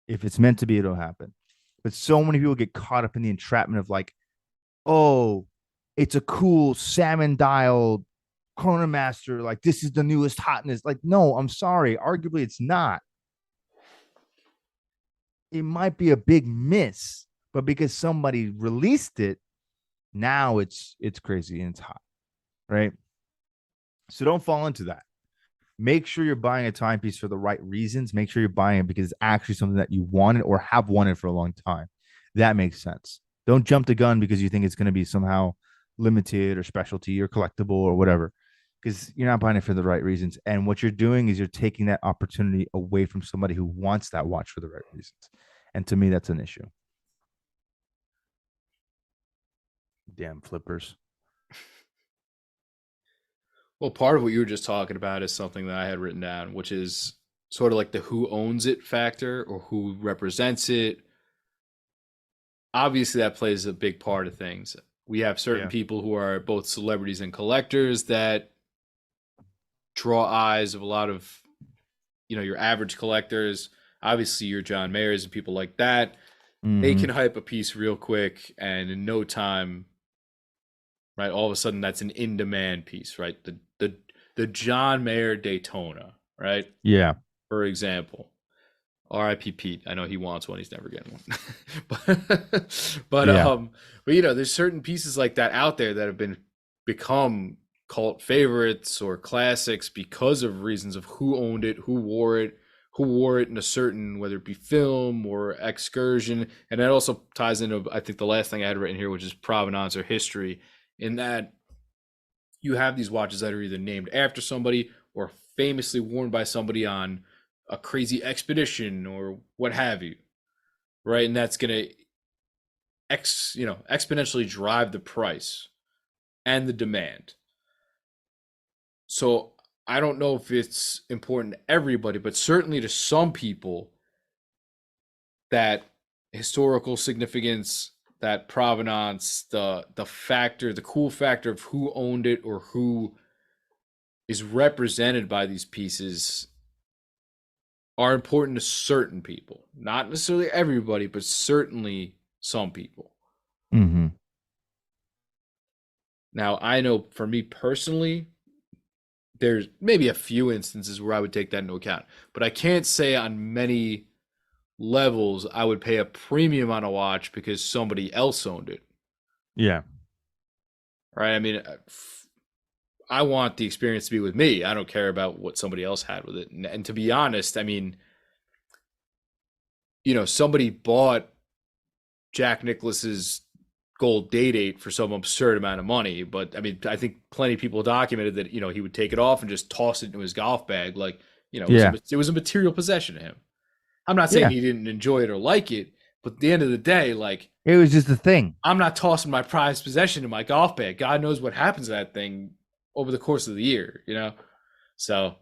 If it's meant to be, it'll happen. But so many people get caught up in the entrapment of like, oh, it's a cool salmon dialed Chronomaster. Like this is the newest hotness. Like, no, I'm sorry. Arguably, it's not. It might be a big miss, but because somebody released it, now it's crazy and it's hot, right? So don't fall into that. Make sure you're buying a timepiece for the right reasons. Make sure you're buying it because it's actually something that you wanted or have wanted for a long time. That makes sense. Don't jump the gun because you think it's going to be somehow limited or specialty or collectible or whatever, because you're not buying it for the right reasons. And what you're doing is you're taking that opportunity away from somebody who wants that watch for the right reasons. And to me, that's an issue. Damn flippers. Well, part of what you were just talking about is something that I had written down, which is sort of like the who owns it factor or who represents it. Obviously, that plays a big part of things. We have certain Yeah. people who are both celebrities and collectors that draw eyes of a lot of, your average collectors. Obviously, your John Mayers and people like that. They Mm-hmm. can hype a piece real quick, and in no time, right? All of a sudden, that's an in-demand piece, right? The John Mayer Daytona, right? Yeah. For example, R.I.P. Pete. I know he wants one. He's never getting one. but Yeah. there's certain pieces like that out there that have become cult favorites or classics because of reasons of who owned it, who wore it in a certain, whether it be film or excursion. And that also ties into, I think, the last thing I had written here, which is provenance or history, in that you have these watches that are either named after somebody or famously worn by somebody on a crazy expedition or what have you, right? And that's going to exponentially drive the price and the demand. So I don't know if it's important to everybody, but certainly to some people, that historical significance, that provenance, the factor, the cool factor of who owned it or who is represented by these pieces are important to certain people. Not necessarily everybody, but certainly some people. Mm-hmm. Now, I know for me personally, there's maybe a few instances where I would take that into account, but I can't say on many levels I would pay a premium on a watch because somebody else owned it. Yeah. Right? I mean, I want the experience to be with me. I don't care about what somebody else had with it. And to be honest, I mean, somebody bought Jack Nicklaus's gold date for some absurd amount of money. But I mean, I think plenty of people documented that he would take it off and just toss it into his golf bag, like Yeah. it was a material possession to him. I'm not saying Yeah. he didn't enjoy it or like it, but at the end of the day, like It was just a thing. I'm not tossing my prized possession in my golf bag. God knows what happens to that thing over the course of the year. So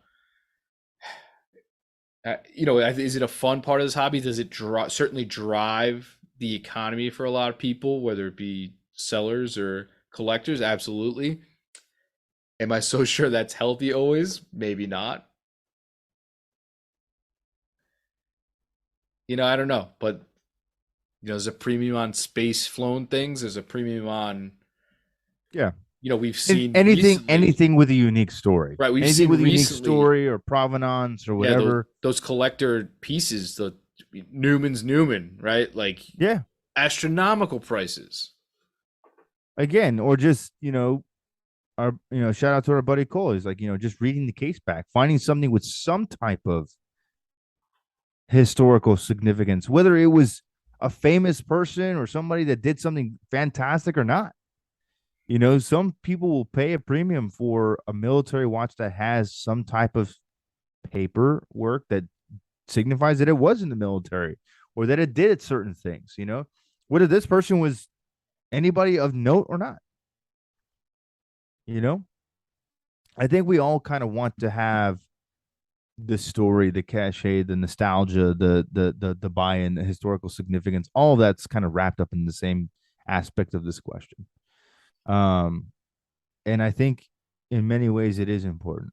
is it a fun part of this hobby? Does it certainly drive the economy for a lot of people, whether it be sellers or collectors? Absolutely. Am I so sure that's healthy always? Maybe not. I don't know. But there's a premium on space flown things. There's a premium on, Yeah. we've seen Anything, recently, anything with a unique story. right? We've Anything seen with a unique recently, story or provenance or yeah, those whatever. those collector pieces, the Newman's Newman, right? Like Yeah. astronomical prices. Again, or just, our, shout out to our buddy Cole. He's like, just reading the case back, finding something with some type of historical significance, whether it was a famous person or somebody that did something fantastic or not. Some people will pay a premium for a military watch that has some type of paperwork that signifies that it was in the military or that it did certain things, whether this person was anybody of note or not, you know? I think we all kind of want to have the story, the cachet, the nostalgia, the buy-in, the historical significance, all of that's kind of wrapped up in the same aspect of this question. Um, and I think in many ways it is important.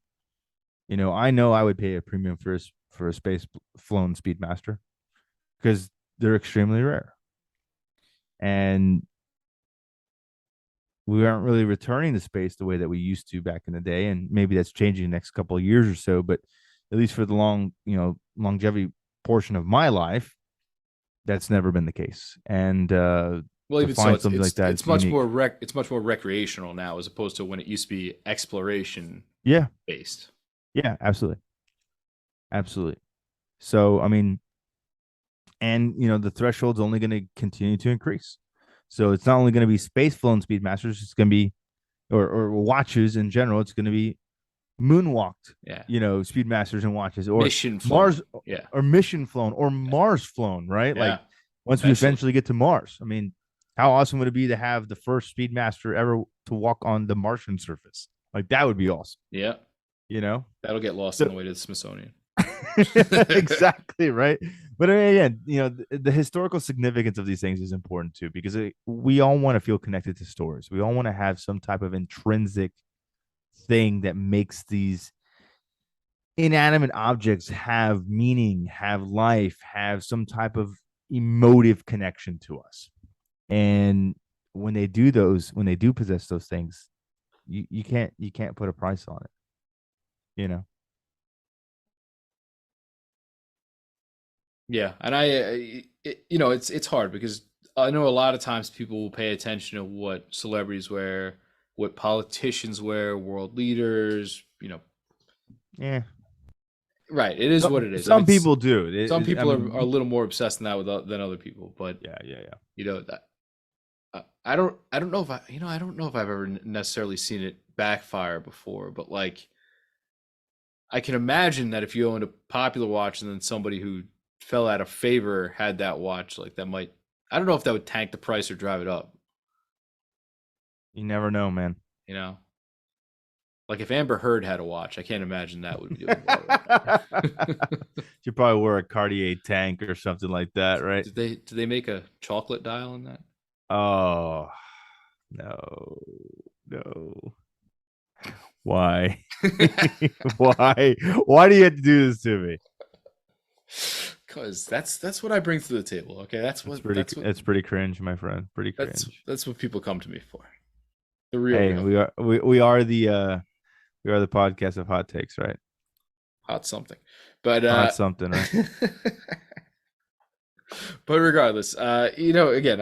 I know I would pay a premium for a space flown Speedmaster because they're extremely rare. And we aren't really returning to space the way that we used to back in the day, and maybe that's changing the next couple of years or so. But at least for the longevity portion of my life, that's never been the case. And Well, to even so, find something like that, it's much unique. more it's much more recreational now as opposed to when it used to be exploration Yeah, based. yeah, absolutely, absolutely. So I mean, and the threshold's only going to continue to increase. So it's not only going to be space flown speedmasters, it's going to be or watches in general. It's going to be moonwalked, Yeah. speedmasters and watches, or Mission Mars, flown. Yeah. or mission flown, or Mars flown, right? Yeah. Like once we eventually get to Mars. I mean, how awesome would it be to have the first speedmaster ever to walk on the Martian surface? Like that would be awesome. Yeah. That'll get lost on the way to the Smithsonian. Exactly, right. But again, the historical significance of these things is important too, because we all want to feel connected to stories. We all want to have some type of intrinsic thing that makes these inanimate objects have meaning, have life, have some type of emotive connection to us. And when they do possess those things, you can't put a price on it. Yeah, and it's hard because I know a lot of times people will pay attention to what celebrities wear, what politicians wear, world leaders. Yeah, right. It is what it is. Some people do. Some people are a little more obsessed in that than other people. But yeah. That I don't know if I don't know if I've ever necessarily seen it backfire before, but like I can imagine that if you owned a popular watch and then somebody who fell out of favor had that watch, like that might, I don't know if that would tank the price or drive it up. You never know, man. Like if Amber Heard had a watch, I can't imagine that would be doing well. She probably wore a Cartier tank or something like that, right? Did they make a chocolate dial in that? Oh, no. Why? Why do you have to do this to me? Because that's what I bring to the table. Okay, that's pretty cringe, my friend. Pretty cringe. That's what people come to me for. The real. Hey, we are the podcast of hot takes, right? Hot something, but hot something, right? But regardless, again,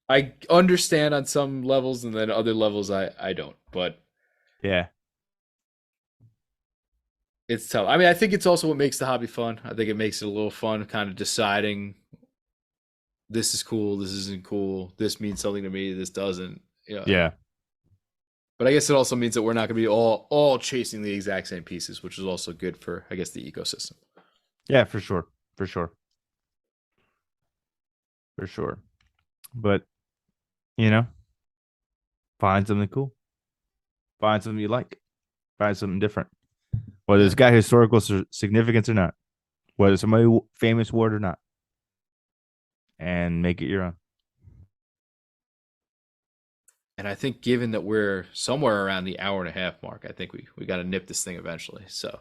I understand on some levels, and then other levels I don't. But yeah, it's tough. I mean, I think it's also what makes the hobby fun. I think it makes it a little fun, kind of deciding this is cool, this isn't cool, this means something to me, this doesn't. Yeah. But I guess it also means that we're not going to be all chasing the exact same pieces, which is also good for, I guess, the ecosystem. Yeah, for sure. But find something cool. Find something you like. Find something different. Whether it's got historical significance or not. Whether somebody famous wore it or not. And make it your own. And I think given that we're somewhere around the hour and a half mark, I think we got to nip this thing eventually. So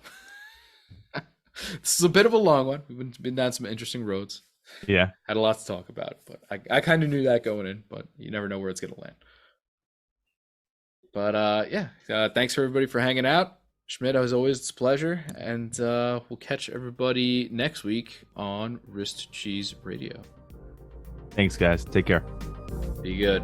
this is a bit of a long one. We've been down some interesting roads. Yeah. Had a lot to talk about, but I kind of knew that going in, but you never know where it's going to land. But thanks for everybody for hanging out. Schmidt, as always, it's a pleasure. And we'll catch everybody next week on Wrist Cheese Radio. Thanks, guys. Take care. Be good.